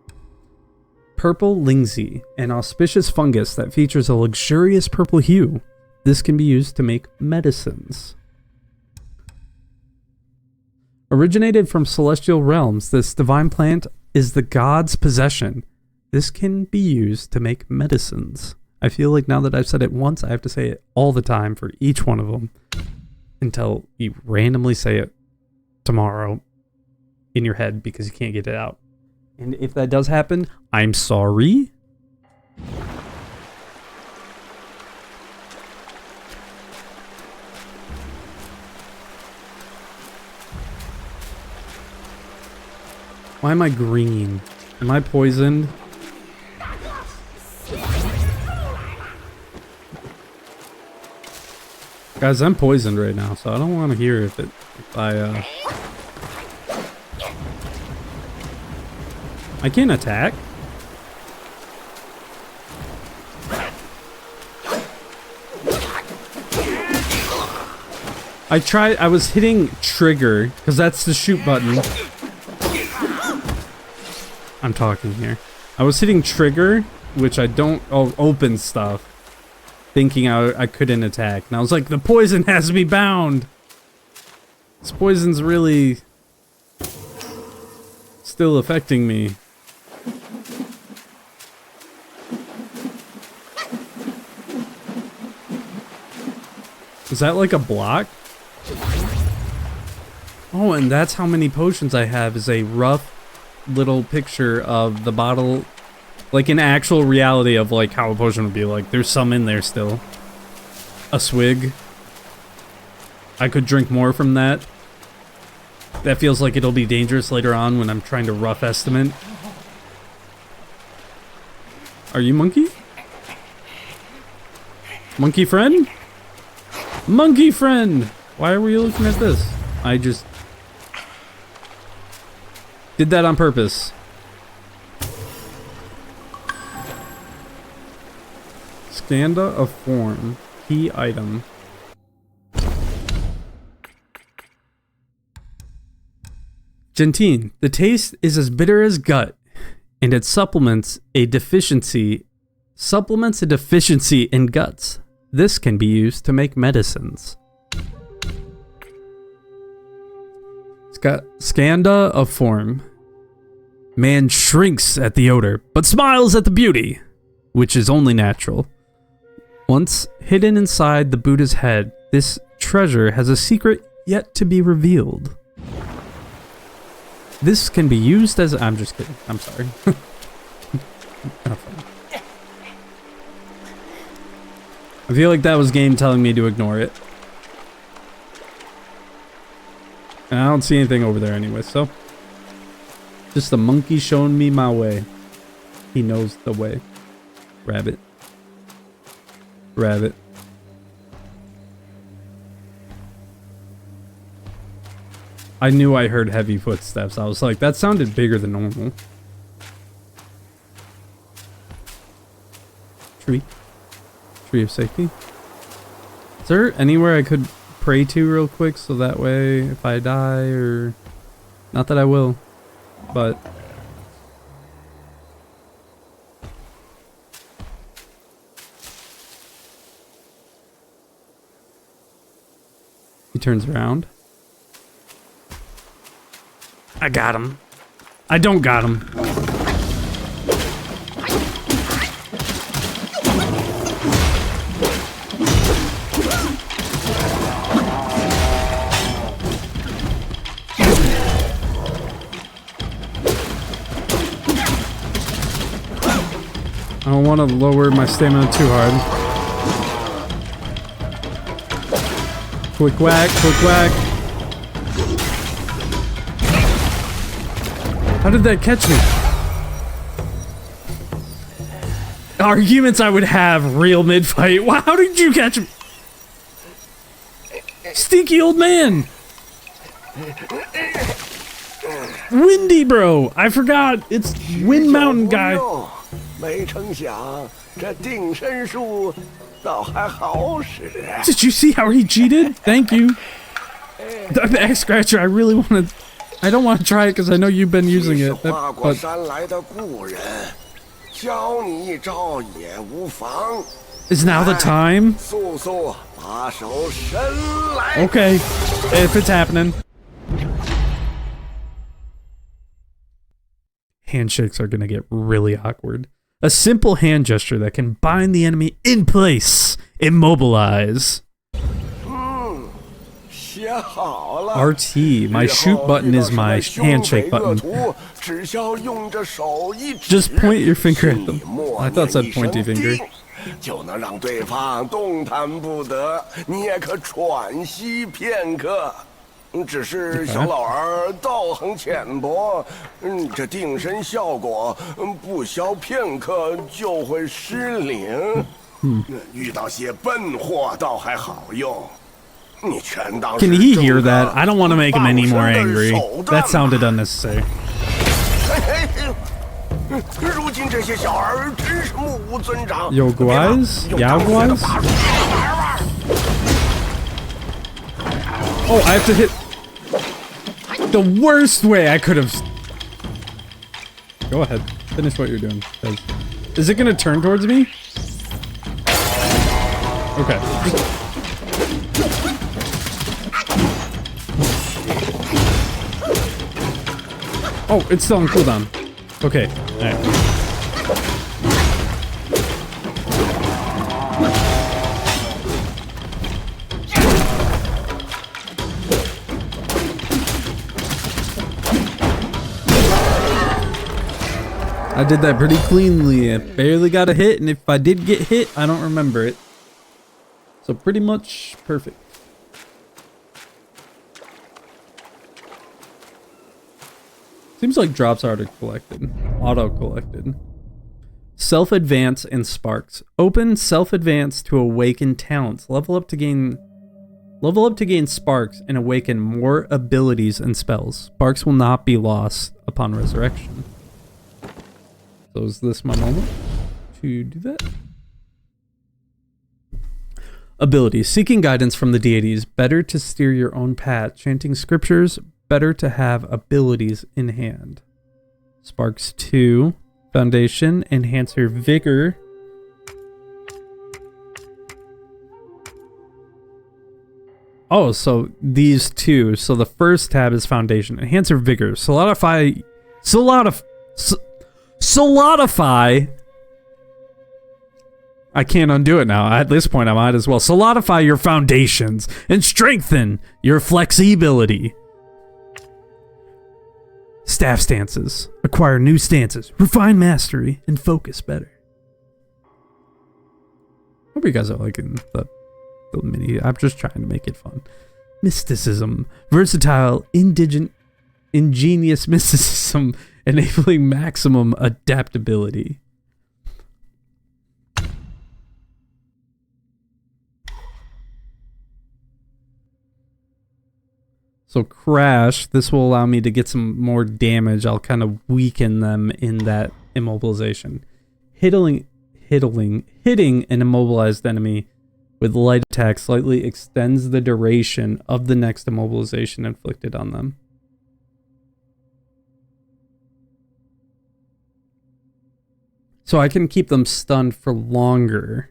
Purple lingsy, an auspicious fungus that features a luxurious purple hue. This can be used to make medicines. Originated from celestial realms, this divine plant is the god's possession. This can be used to make medicines. I feel like now that I've said it once, I have to say it all the time for each one of them until you randomly say it tomorrow in your head because you can't get it out. And if that does happen, I'm sorry. Why am I green? Am I poisoned? Guys, I'm poisoned right now, so I don't want to hear if I can't attack. I was hitting trigger, because that's the shoot button. I'm talking here. I was hitting trigger, which I don't open stuff, thinking I couldn't attack. And I was like, the poison has me bound. This poison's really still affecting me. Is that like a block? Oh, and that's how many potions I have, is a rough little picture of the bottle, like in actual reality of like how a potion would be. Like there's some in there still. A swig. I could drink more from that. That feels like it'll be dangerous later on when I'm trying to rough estimate. Are you monkey? Monkey friend? Monkey friend! Why are we looking at this? I just did that on purpose. Skanda of form. Key item. Gentine. The taste is as bitter as gut, and it supplements a deficiency in guts. This can be used to make medicines. Skanda of form. Man shrinks at the odor, but smiles at the beauty, which is only natural. Once hidden inside the Buddha's head, this treasure has a secret yet to be revealed. This can be used as... I'm just kidding. I'm sorry. I feel like that was game telling me to ignore it. And I don't see anything over there anyway, so... Just a monkey showing me my way. He knows the way. Rabbit. Rabbit. I knew I heard heavy footsteps. I was like, that sounded bigger than normal. Tree. Tree of safety. Is there anywhere I could pray to real quick so that way if I die or... Not that I will, but... He turns around. I got him. I don't got him. I don't want to lower my stamina too hard. Quick whack, quick whack. How did that catch me? Arguments I would have real mid-fight. Wow, how did you catch me? Stinky old man. Windy Bro! I forgot! It's Wind Mountain guy! 没成想这定身术倒还好使。 Did you see how he cheated? Thank you. The back scratcher, I really want to... I don't want to try it because I know you've been using it. 跨过 But 山来的故人，教你一招也无妨。 is now the time? 速速把手伸来。 Okay, if it's happening. Handshakes are gonna get really awkward. A simple hand gesture that can bind the enemy in place. Immobilize. 写好了。 RT, my shoot button is my handshake button. 只需用着手一指， Just point your finger at them. 你默 I thought it said 念一声 pointy finger. 定就能让对方动弹不得，你也可喘息片刻。只是小老儿道行浅薄，这定身效果不消片刻就会失灵。遇到些笨货倒还好用，你全当是 Can he hear 正 that? 当 I don't want to make him any more 傍身的 angry. 手段 That sounded unnecessary. 如今这些小儿真是目无尊长。 Yo, guys? Yeah, guys? Oh, I have to hit the worst way I could have. Go ahead. Finish what you're doing. Is it going to turn towards me? Okay. Oh, it's still on cooldown. Okay. All right. I did that pretty cleanly. I barely got a hit, and if I did get hit, I don't remember it. So pretty much perfect. Seems like drops are auto-collected. Self-advance and sparks. Open self-advance to awaken talents. Level up to gain sparks and awaken more abilities and spells. Sparks will not be lost upon resurrection. So is this my moment to do that? Abilities. Seeking guidance from the deities. Better to steer your own path. Chanting scriptures. Better to have abilities in hand. Sparks 2. Foundation. Enhance your vigor. Oh, so these two. So the first tab is foundation. Enhance your vigor. Solidify. I can't undo it now. At this point, I might as well. Solidify your foundations and strengthen your flexibility. Staff stances. Acquire new stances. Refine mastery and focus better. Hope you guys are liking the mini. I'm just trying to make it fun. Mysticism. Versatile, ingenious mysticism. Enabling maximum adaptability. So crash, this will allow me to get some more damage. I'll kind of weaken them in that immobilization. Hitting an immobilized enemy with light attack slightly extends the duration of the next immobilization inflicted on them. So I can keep them stunned for longer.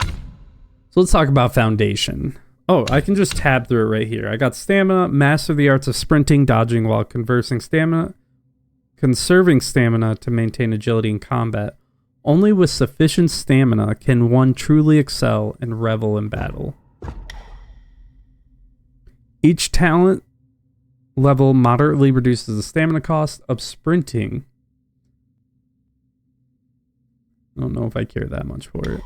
So let's talk about foundation. Oh, I can just tab through it right here. I got stamina, master the arts of sprinting, dodging while conserving stamina to maintain agility in combat. Only with sufficient stamina can one truly excel and revel in battle. Each talent level moderately reduces the stamina cost of sprinting. I don't know if I care that much for it.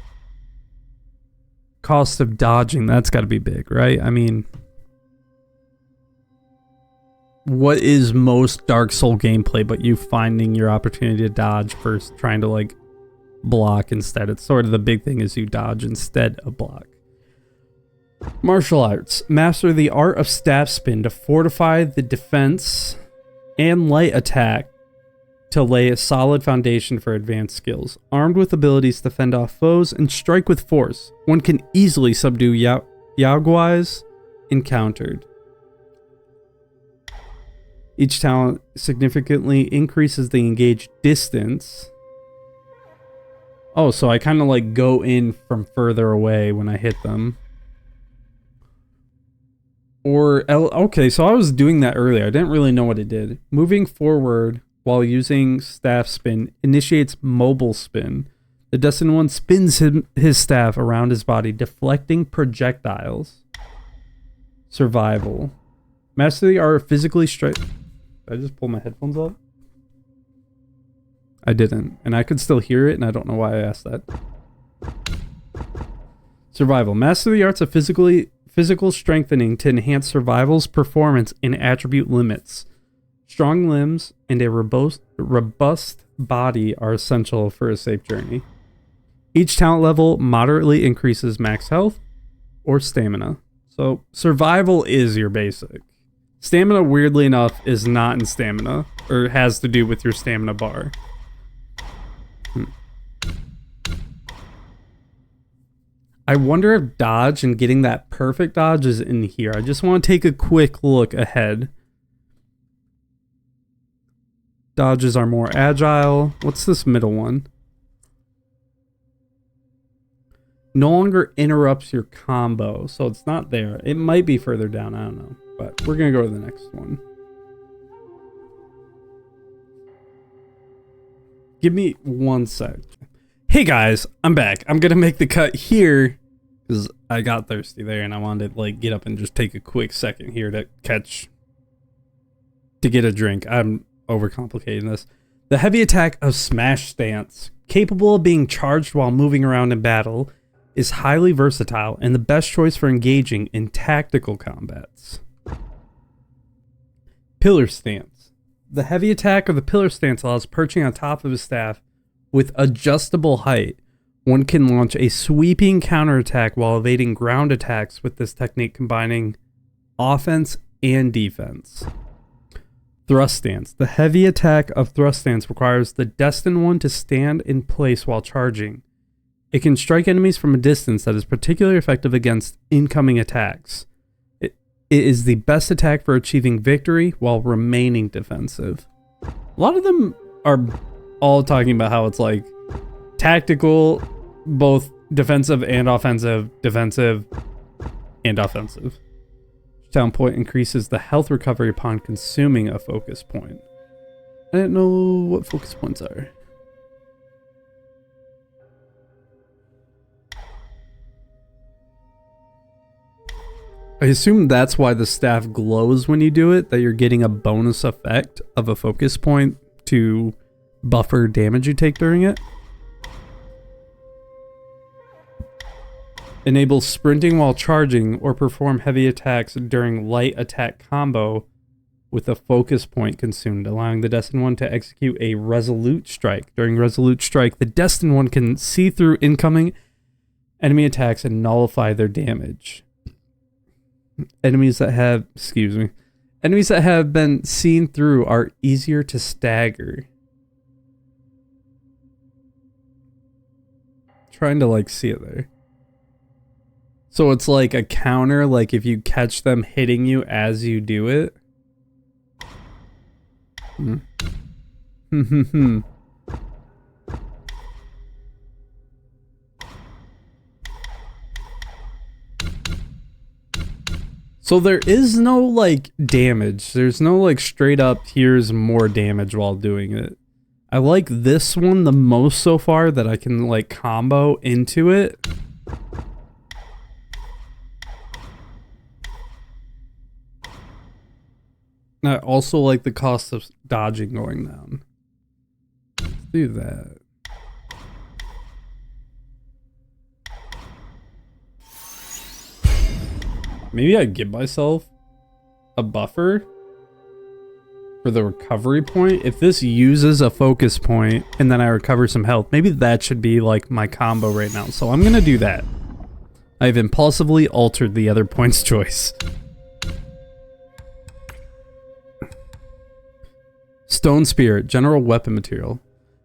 Cost of dodging, that's got to be big, right? I mean, what is most Dark Soul gameplay but you finding your opportunity to dodge first, trying to like block instead? It's sort of the big thing is you dodge instead of block. Martial arts. Master the art of staff spin to fortify the defense and light attack to lay a solid foundation for advanced skills. Armed with abilities to fend off foes and strike with force, one can easily subdue Yaoguais encountered. Each talent significantly increases the engaged distance. Oh, so I kind of like go in from further away when I hit them. Okay, so I was doing that earlier. I didn't really know what it did. Moving forward while using staff spin initiates mobile spin. The Destined One spins his staff around his body, deflecting projectiles. Survival. Master the art of physically strike. Did I just pull my headphones up? I didn't, and I could still hear it, and I don't know why I asked that. Survival. Master the arts of physical strengthening to enhance survival's performance and attribute limits. Strong limbs and a robust body are essential for a safe journey. Each talent level moderately increases max health or stamina. So survival is your basic. Stamina, weirdly enough, is not in stamina, or has to do with your stamina bar. I wonder if dodge and getting that perfect dodge is in here. I just want to take a quick look ahead. Dodges are more agile. What's this middle one? No longer interrupts your combo, so it's not there. It might be further down, I don't know. But we're going to go to the next one. Give me 1 sec. Hey guys, I'm back. I'm going to make the cut here because I got thirsty there and I wanted to like get up and just take a quick second here to get a drink. I'm overcomplicating this. The heavy attack of Smash Stance, capable of being charged while moving around in battle, is highly versatile and the best choice for engaging in tactical combats. Pillar Stance. The heavy attack of the Pillar Stance allows perching on top of his staff with adjustable height. One can launch a sweeping counterattack while evading ground attacks with this technique combining offense and defense. Thrust Stance. The heavy attack of Thrust Stance requires the Destined One to stand in place while charging. It can strike enemies from a distance that is particularly effective against incoming attacks. It is the best attack for achieving victory while remaining defensive. A lot of them are all talking about how it's like tactical, both defensive and offensive, defensive and offensive. Talent point increases the health recovery upon consuming a focus point. I didn't know what focus points are. I assume that's why the staff glows when you do it, that you're getting a bonus effect of a focus point to buffer damage you take during it. Enables sprinting while charging or perform heavy attacks during light attack combo with a focus point consumed, allowing the Destined One to execute a resolute strike. During resolute strike, the Destined One can see through incoming enemy attacks and nullify their damage. Enemies that have been seen through are easier to stagger. Trying to like see it there. So it's like a counter, like if you catch them hitting you as you do it. So there is no like damage. There's no like straight up here's more damage while doing it. I like this one the most so far, that I can like combo into it. And I also like the cost of dodging going down. Let's do that. Maybe I give myself a buffer for the recovery point. If this uses a focus point and then I recover some health, maybe that should be like my combo right now. So I'm going to do that. I have impulsively altered the other point's choice. Stone Spirit, general weapon material.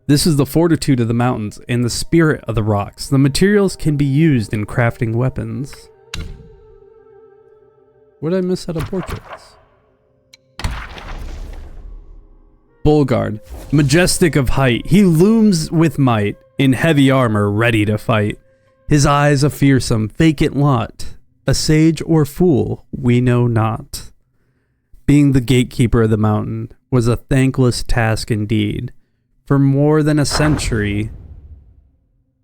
This is the fortitude of the mountains and the spirit of the rocks. The materials can be used in crafting weapons. What did I miss out of portraits? Bullguard, majestic of height, he looms with might, in heavy armor ready to fight. His eyes a fearsome, vacant lot, a sage or fool, we know not. Being the gatekeeper of the mountain was a thankless task indeed. For more than a century,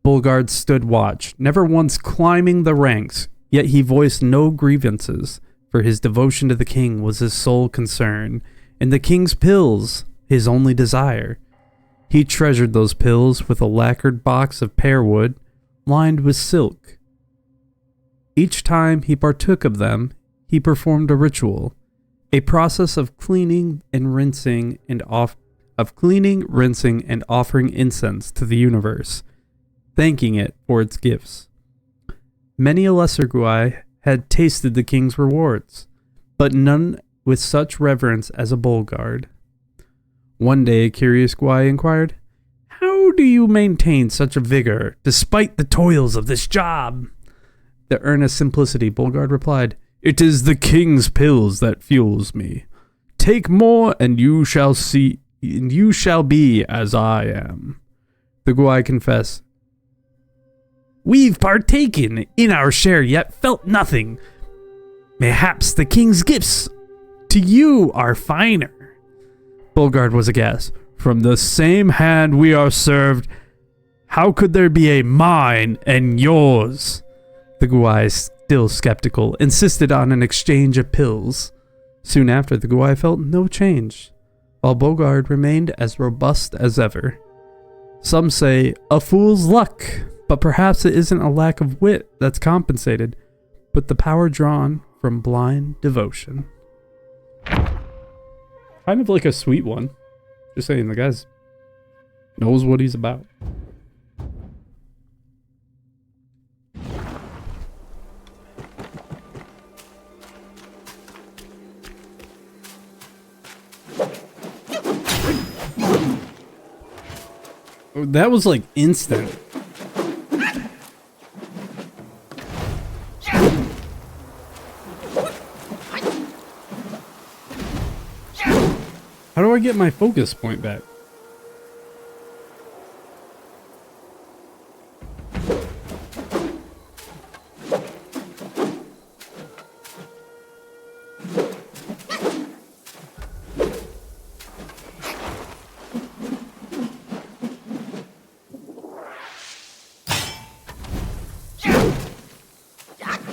Bullguard stood watch, never once climbing the ranks, yet he voiced no grievances, for his devotion to the king was his sole concern, and the king's pills his only desire. He treasured those pills with a lacquered box of pear wood, lined with silk. Each time he partook of them, he performed a ritual, a process of cleaning, rinsing, and offering incense to the universe, thanking it for its gifts. Many a lesser Guai had tasted the king's rewards, but none with such reverence as a Bullguard. One day a curious Guai inquired, "How do you maintain such a vigor, despite the toils of this job?" The earnest simplicity Bullguard replied, "It is the king's pills that fuels me. Take more and you shall see, and you shall be as I am." The Guai confessed, "We've partaken in our share, yet felt nothing. Mayhaps the king's gifts to you are finer." Bullguard was aghast. "From the same hand we are served, how could there be a mine and yours?" The Guai, still skeptical, insisted on an exchange of pills. Soon after, the Guai felt no change, while Bullguard remained as robust as ever. Some say, a fool's luck, but perhaps it isn't a lack of wit that's compensated, but the power drawn from blind devotion. Kind of like a sweet one. Just saying, the guy knows what he's about. Oh, that was like instant. How do I get my focus point back?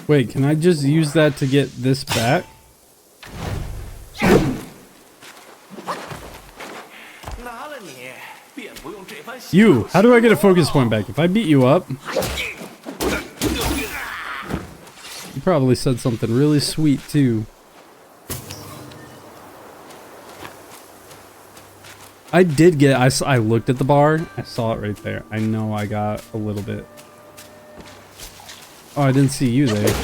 Wait, can I just use that to get this back? You, how do I get a focus point back? If I beat you up, you probably said something really sweet too. I did get, I looked at the bar, I saw it right there. I know I got a little bit. Oh, I didn't see you there.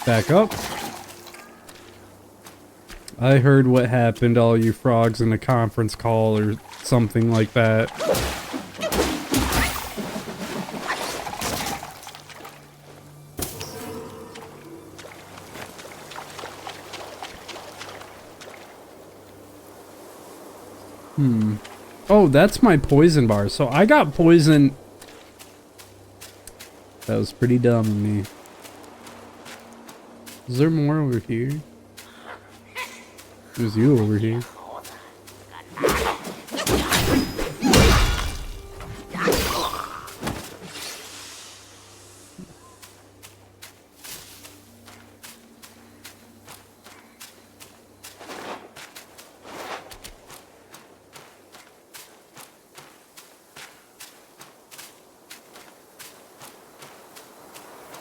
Back up. I heard what happened to all you frogs in a conference call or something like that. Oh, that's my poison bar. So I got poison. That was pretty dumb of me. Is there more over here? There's you over here.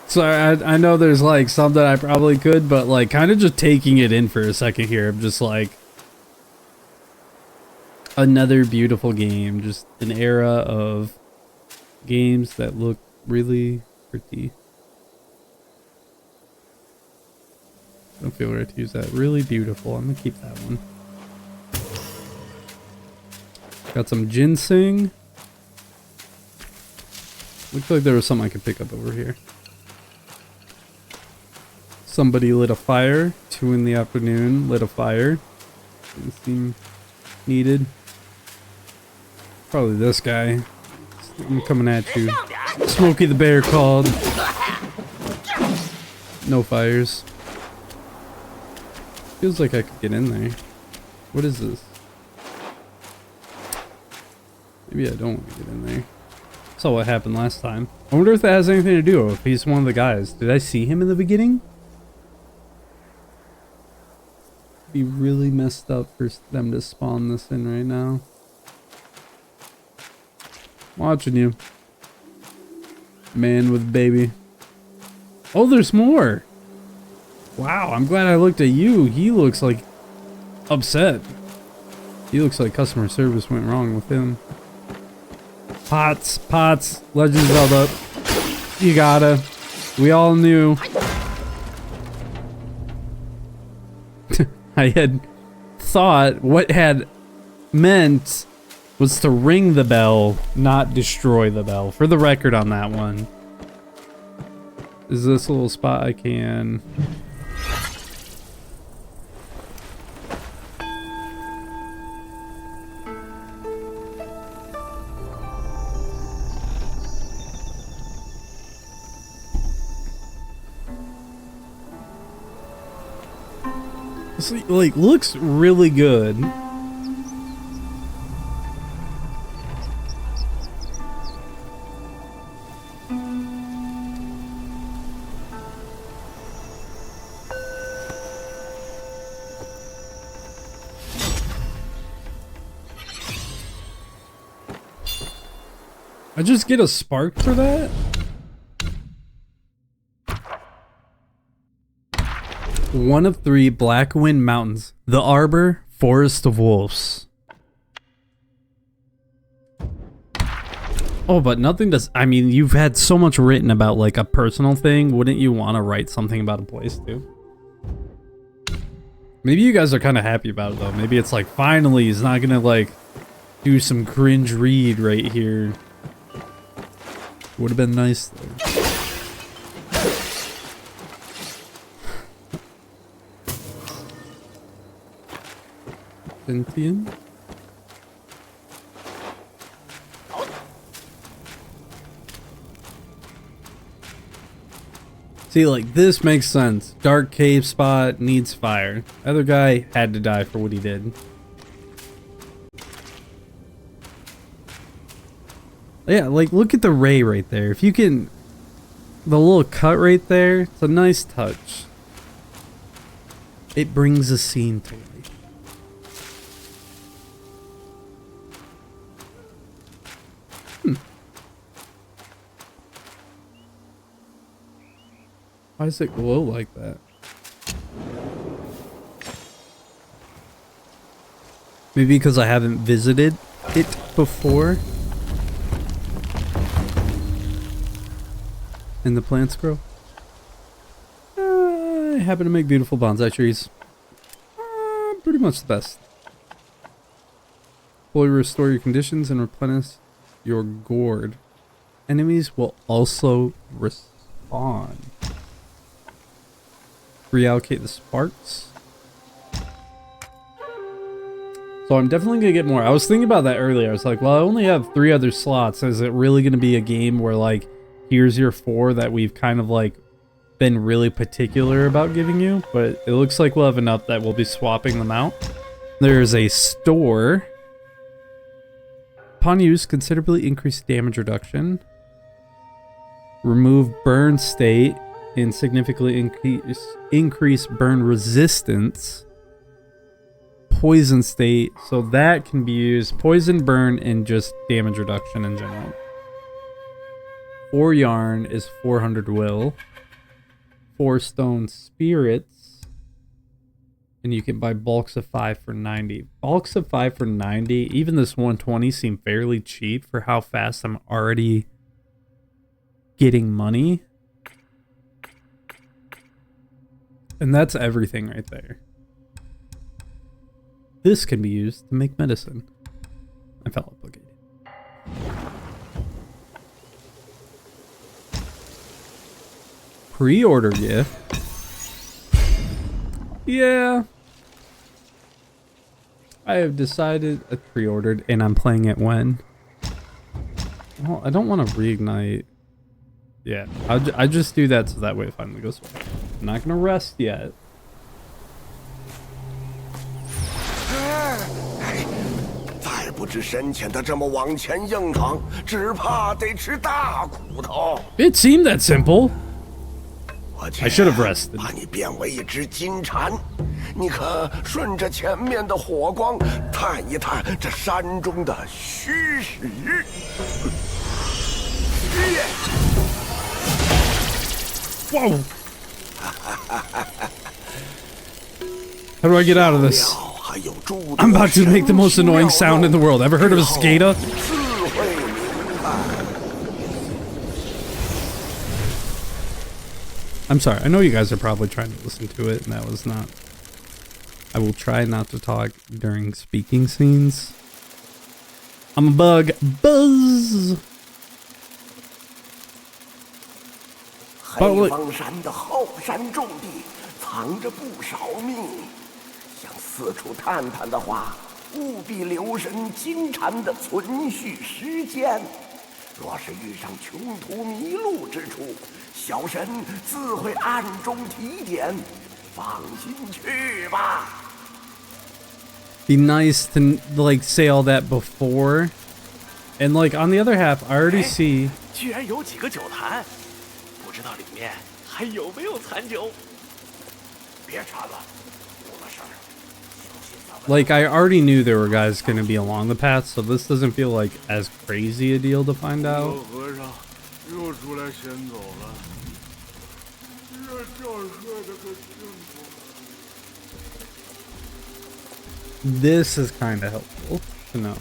So I know there's like some that I probably could, but like kind of just taking it in for a second here. I'm just like, another beautiful game, just an era of games that look really pretty. I don't feel right to use that. Really beautiful. I'm gonna keep that one. Got some ginseng. Looks like there was something I could pick up over here. Somebody lit a fire. 2 in the afternoon, lit a fire. Didn't seem needed. Probably this guy. I'm coming at you. Smokey the Bear called. No fires. Feels like I could get in there. What is this? Maybe I don't want to get in there. Saw what happened last time. I wonder if that has anything to do with if he's one of the guys. Did I see him in the beginning? Be really messed up for them to spawn this in right now. Watching you. Man with baby. Oh, there's more. Wow, I'm glad I looked at you. He looks like upset. He looks like customer service went wrong with him. Pots, Legend of Zelda. You gotta. We all knew. I had thought what had meant was to ring the bell, not destroy the bell. For the record on that one. Is this a little spot I can... This, like, looks really good. I just get a spark for that? One of 3 Blackwind Mountains. The Arbor, Forest of Wolves. Oh, but nothing does... I mean, you've had so much written about, like, a personal thing. Wouldn't you want to write something about a place, too? Maybe you guys are kind of happy about it, though. Maybe it's like, finally, he's not gonna, like, do some cringe read right here. Would have been nice, though. Sentient? See, like, this makes sense. Dark cave spot, needs fire. Other guy had to die for what he did. Yeah, like, look at the ray right there. If you can... The little cut right there, it's a nice touch. It brings a scene to life. Why does it glow like that? Maybe because I haven't visited it before. And the plants grow. I happen to make beautiful bonsai trees. Pretty much the best. Fully restore your conditions and replenish your gourd. Enemies will also respawn. Reallocate the sparks. So I'm definitely gonna get more. I was thinking about that earlier. I was like, well, I only have 3 other slots. Is it really gonna be a game where, like, here's your 4 that we've kind of, like, been really particular about giving you? But it looks like we'll have enough that we'll be swapping them out. There's a store. Upon use, considerably increased damage reduction. Remove burn state and significantly increase burn resistance. Poison state, so that can be used. Poison, burn, and just damage reduction in general. 4 yarn is 400 will. 4 stone spirits. And you can buy bulks of 5 for 90. Bulks of 5 for 90, even this 120 seem fairly cheap for how fast I'm already getting money. And that's everything right there. This can be used to make medicine. I felt obligated. Pre-order gift. Yeah. I have decided I pre-ordered and I'm playing it when. Well, I don't want to reignite. Yeah, I just do that so that way it finally goes away. I'm not gonna rest yet. 再不知深浅的这么往前硬闯，只怕得吃大苦头。 It seemed that simple. 我 I should have rested. 把你变为一只金蝉，你可顺着前面的火光探一探这山中的虚实。Whoa! How do I get out of this? I'm about to make the most annoying sound in the world. Ever heard of a cicada? I'm sorry. I know you guys are probably trying to listen to it, and that was not. I will try not to talk during speaking scenes. I'm a bug. Buzz! 黑风山的后山重地藏着不少秘密，想四处探探的话，务必留神金蝉的存续时间。若是遇上穷途迷路之处，小神自会暗中提点，放心去吧。 Be nice to like say all that before, and like on the other half, I already see. 居然有几个酒坛，不知道里面还有没有残酒。别馋了，出了事儿。 Like, I already knew there were guys going to be along the path, so this doesn't feel like as crazy a deal to find out. 和尚又出来先走了，这叫喝的可幸福。 This is kind of helpful to know.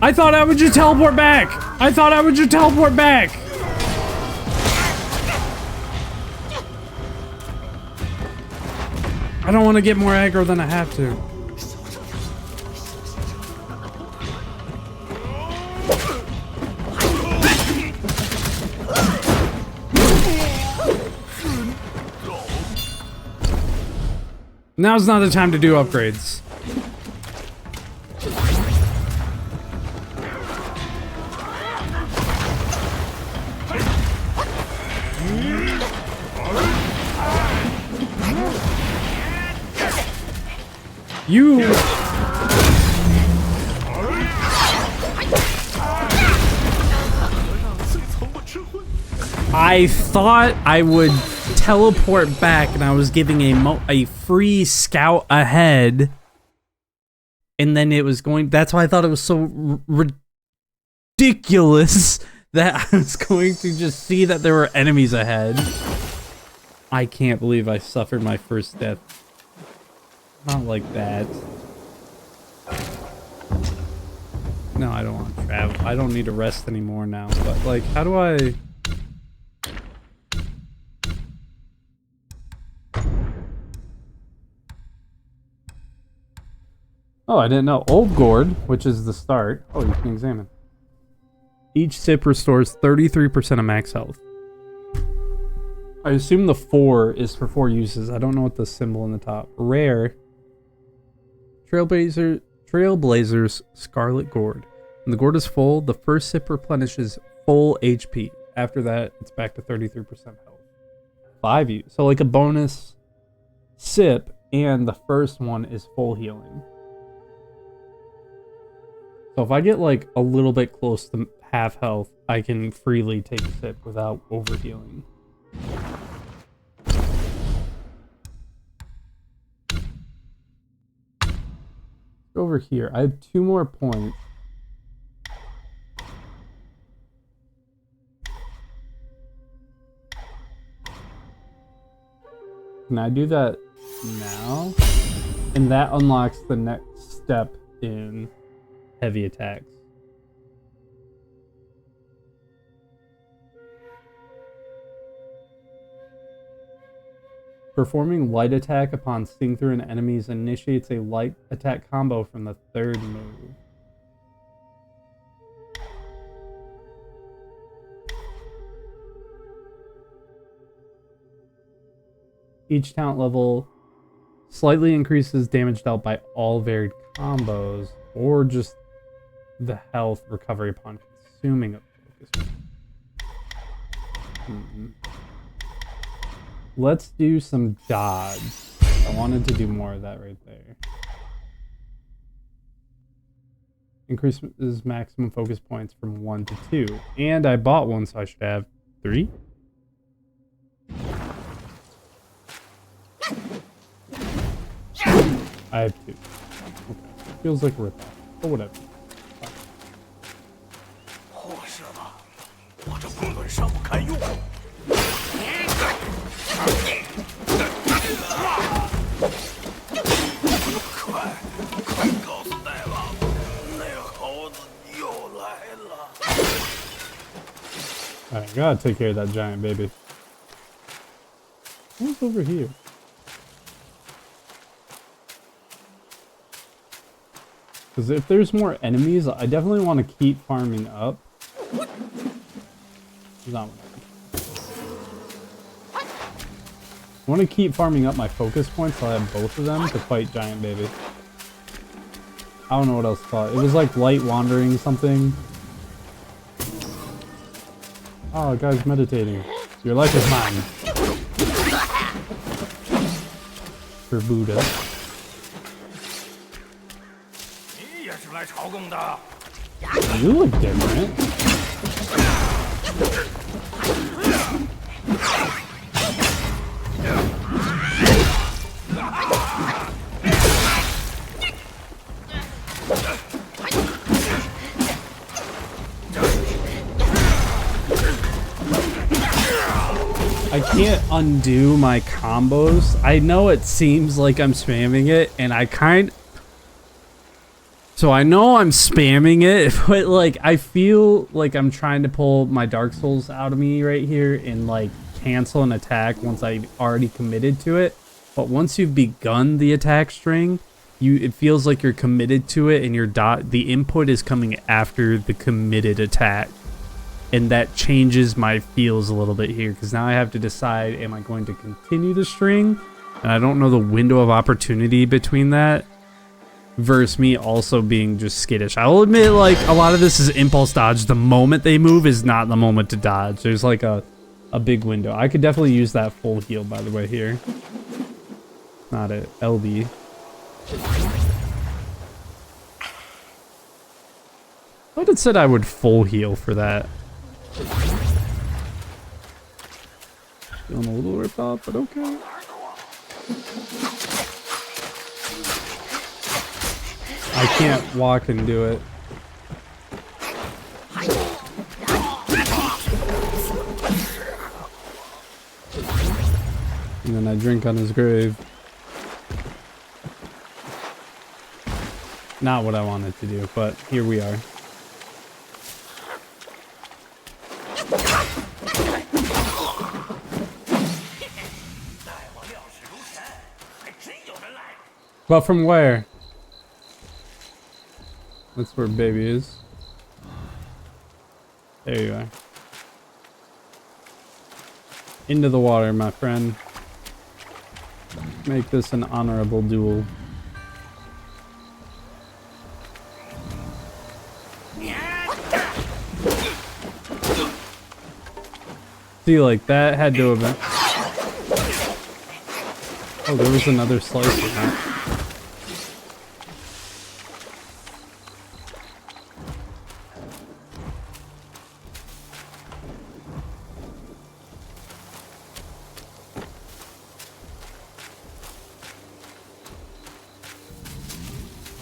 I thought I would just teleport back! I thought I would just teleport back! I don't want to get more aggro than I have to. Now's not the time to do upgrades. You... I thought I would teleport back and I was giving a free scout ahead. And then it was going... That's why I thought it was so ridiculous that I was going to just see that there were enemies ahead. I can't believe I suffered my first death. Not like that. No, I don't want to travel. I don't need to rest anymore now. But, like, how do I... Oh, I didn't know. Old Gourd, which is the start. Oh, you can examine. Each sip restores 33% of max health. I assume the 4 is for 4 uses. I don't know what the symbol in the top. Rare. Trailblazer's Scarlet Gourd. When the gourd is full, the first sip replenishes full HP. After that, it's back to 33% health. 5 use. So like a bonus sip, and the first one is full healing. So if I get like a little bit close to half health, I can freely take a sip without overhealing. Over here, I have 2 more points. Can I do that now? And that unlocks the next step in heavy attacks. Performing light attack upon seeing through an enemy's initiates a light attack combo from the third move. Each talent level slightly increases damage dealt by all varied combos, or just the health recovery upon consuming a focus. Let's do some dodge. I wanted to do more of that right there. Increases maximum focus points from 1 to 2. And I bought one, so I should have 3. I have 2. Okay. Feels like a rip-off, but whatever. Alright, gotta take care of that giant baby. Who's over here? Because if there's more enemies, I definitely want to keep farming up. Not what I want to keep farming up my focus points so I have both of them to fight giant baby. I don't know what else to call it. It was like light wandering something. Oh, guy's meditating. Your life is mine. For Buddha. You look different. I can't undo my combos. I know it seems like I'm spamming it, and so I know I'm spamming it, but like I feel like I'm trying to pull my Dark Souls out of me right here and like cancel an attack once I've already committed to it. But once you've begun the attack string, it feels like you're committed to it, and the input is coming after the committed attack. And that changes my feels a little bit here, because now I have to decide, am I going to continue the string? And I don't know the window of opportunity between that versus me also being just skittish. I'll admit, like, a lot of this is impulse dodge. The moment they move is not the moment to dodge. There's like a big window. I could definitely use that full heal, by the way, here. Not a LB. I would have said I would full heal for that. Feeling a little ripped off, but okay. I can't walk and do it. And then I drink on his grave. Not what I wanted to do, but here we are. But from where? That's where baby is. There you are. Into the water, my friend. Make this an honorable duel. See, like, that had to have been... Oh, there was another slice of that.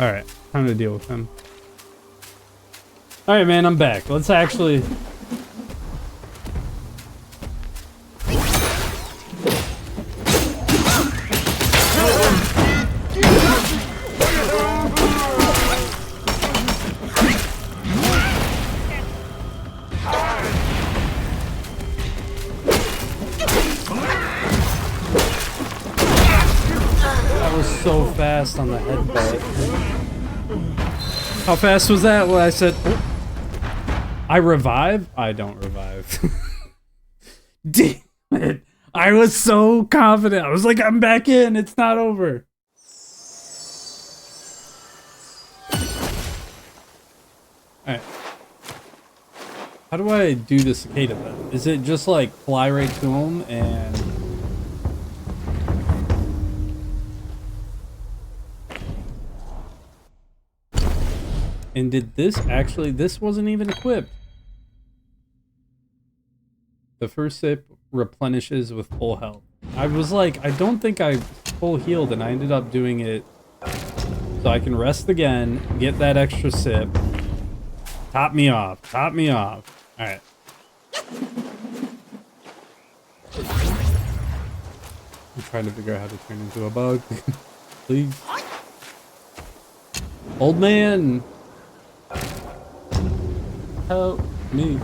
Alright, time to deal with him. Alright, man, I'm back. Let's actually... That was so fast on the headbutt. How fast was that when I said, oh, I revive? I don't revive. Damn it. I was so confident. I was like, I'm back in. It's not over. Alright. How do I do the cicada then? Is it just like fly right to him and... And did this actually... This wasn't even equipped. The first sip replenishes with full health. I was like, I don't think I full healed, and I ended up doing it so I can rest again, get that extra sip. Top me off. Top me off. Alright. I'm trying to figure out how to turn into a bug. Please. Old man! Help me.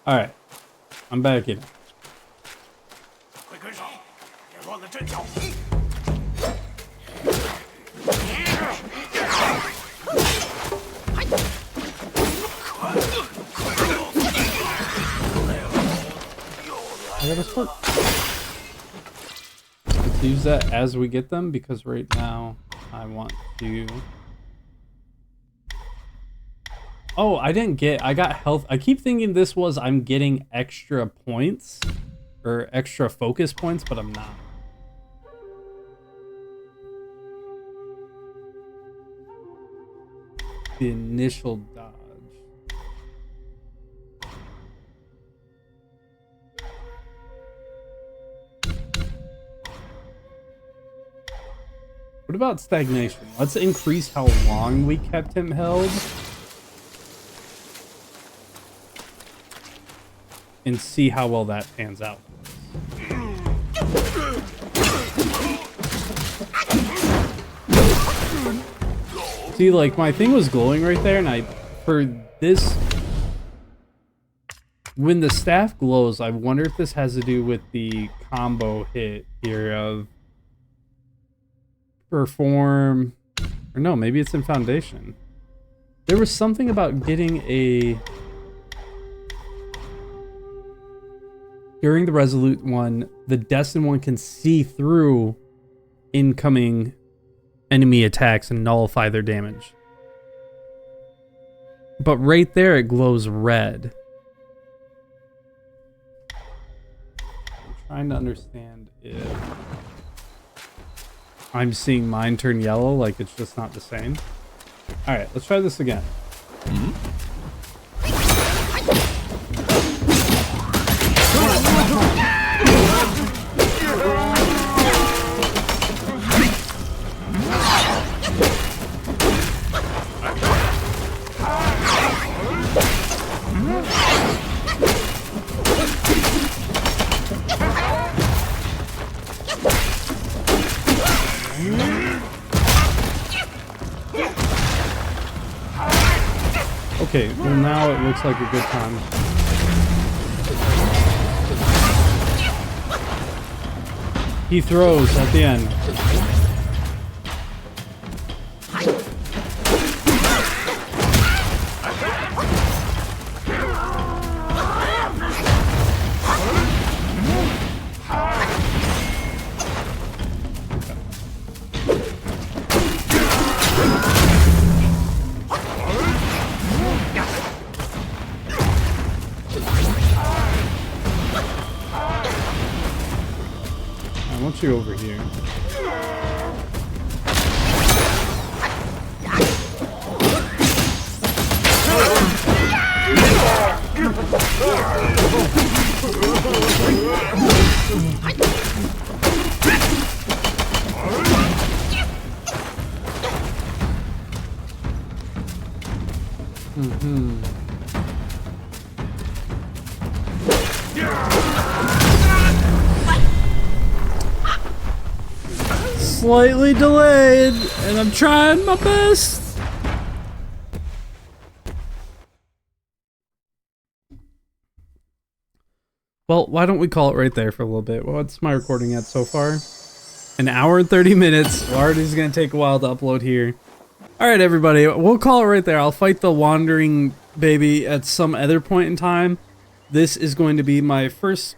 Alright. I'm back in. I gotta start. Let's use that as we get them, because right now I want to... Oh, I didn't get... I got health. I keep thinking this was I'm getting extra points or extra focus points, but I'm not. The initial dodge. What about stagnation? Let's increase how long we kept him held. And see how well that pans out. See, like, my thing was glowing right there, and for this... When the staff glows, I wonder if this has to do with the combo hit here of... Perform... Or no, maybe it's in Foundation. There was something about getting a... During the Resolute one, the Destined one can see through incoming enemy attacks and nullify their damage. But right there, it glows red. I'm trying to understand if I'm seeing mine turn yellow, like it's just not the same. Alright, let's try this again. Okay, well now it looks like a good time. He throws at the end. I want you over here. Slightly delayed, and I'm trying my best. Well, why don't we call it right there for a little bit? What's my recording at so far? An hour and 30 minutes. Already's gonna take a while to upload here. Alright, everybody, we'll call it right there. I'll fight the wandering baby at some other point in time. This is going to be my first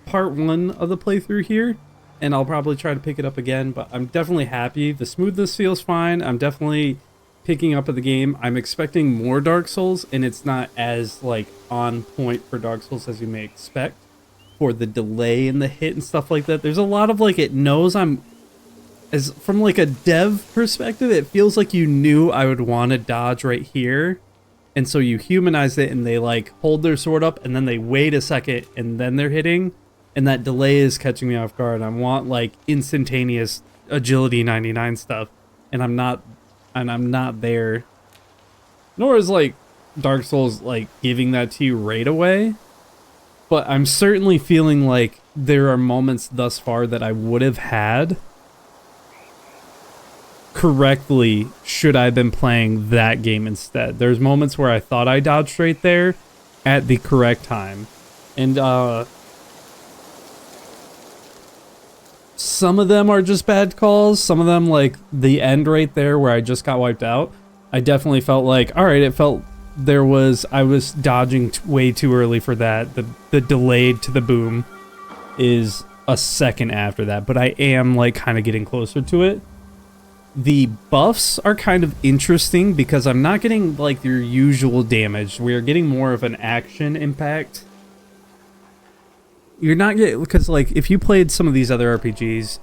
part 1 of the playthrough here, and I'll probably try to pick it up again, but I'm definitely happy. The smoothness feels fine. I'm definitely picking up at the game. I'm expecting more Dark Souls, and it's not as like on point for Dark Souls as you may expect for the delay in the hit and stuff like that. There's a lot of like, it knows I'm, as from like a dev perspective, it feels like you knew I would want to dodge right here, and so you humanized it and they like hold their sword up and then they wait a second and then they're hitting, and that delay is catching me off guard. I want like instantaneous agility 99 stuff, and I'm not there. Nor is like Dark Souls like giving that to you right away, but I'm certainly feeling like there are moments thus far that I would have had correctly should I have been playing that game instead. There's moments where I thought I dodged right there at the correct time, and some of them are just bad calls. Some of them, like the end right there where I just got wiped out, I definitely felt like, all right, it felt I was dodging way too early for that. The delayed to the boom is a second after that, but I am like kind of getting closer to it. The buffs are kind of interesting because I'm not getting like your usual damage. We are getting more of an action impact. You're not getting, because like if you played some of these other RPGs,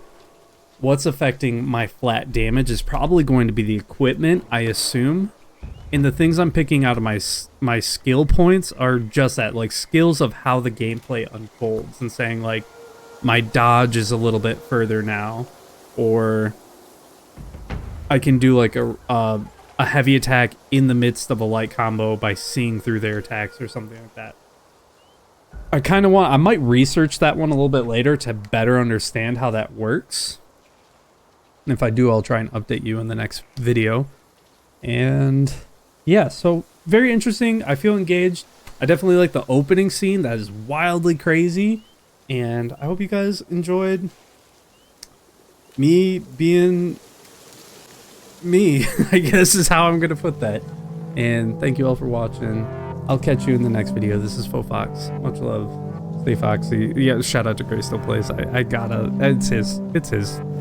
what's affecting my flat damage is probably going to be the equipment, I assume. And the things I'm picking out of my skill points are just that, like skills of how the gameplay unfolds, and saying like my dodge is a little bit further now, or I can do like a heavy attack in the midst of a light combo by seeing through their attacks or something like that. I might research that one a little bit later to better understand how that works. And if I do, I'll try and update you in the next video. And yeah, so very interesting. I feel engaged. I definitely like the opening scene. That is wildly crazy. And I hope you guys enjoyed me being me, I guess is how I'm going to put that. And thank you all for watching. I'll catch you in the next video. This is Fox. Much love. Stay foxy. Yeah, shout out to Gray Still Plays. I gotta, it's his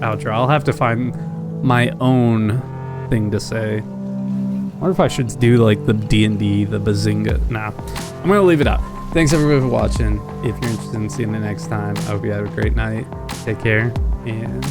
outro. I'll have to find my own thing to say. I wonder if I should do like the D&D, the Bazinga. Nah, I'm gonna leave it out. Thanks everybody for watching. If you're interested in seeing it next time, I hope you have a great night. Take care, and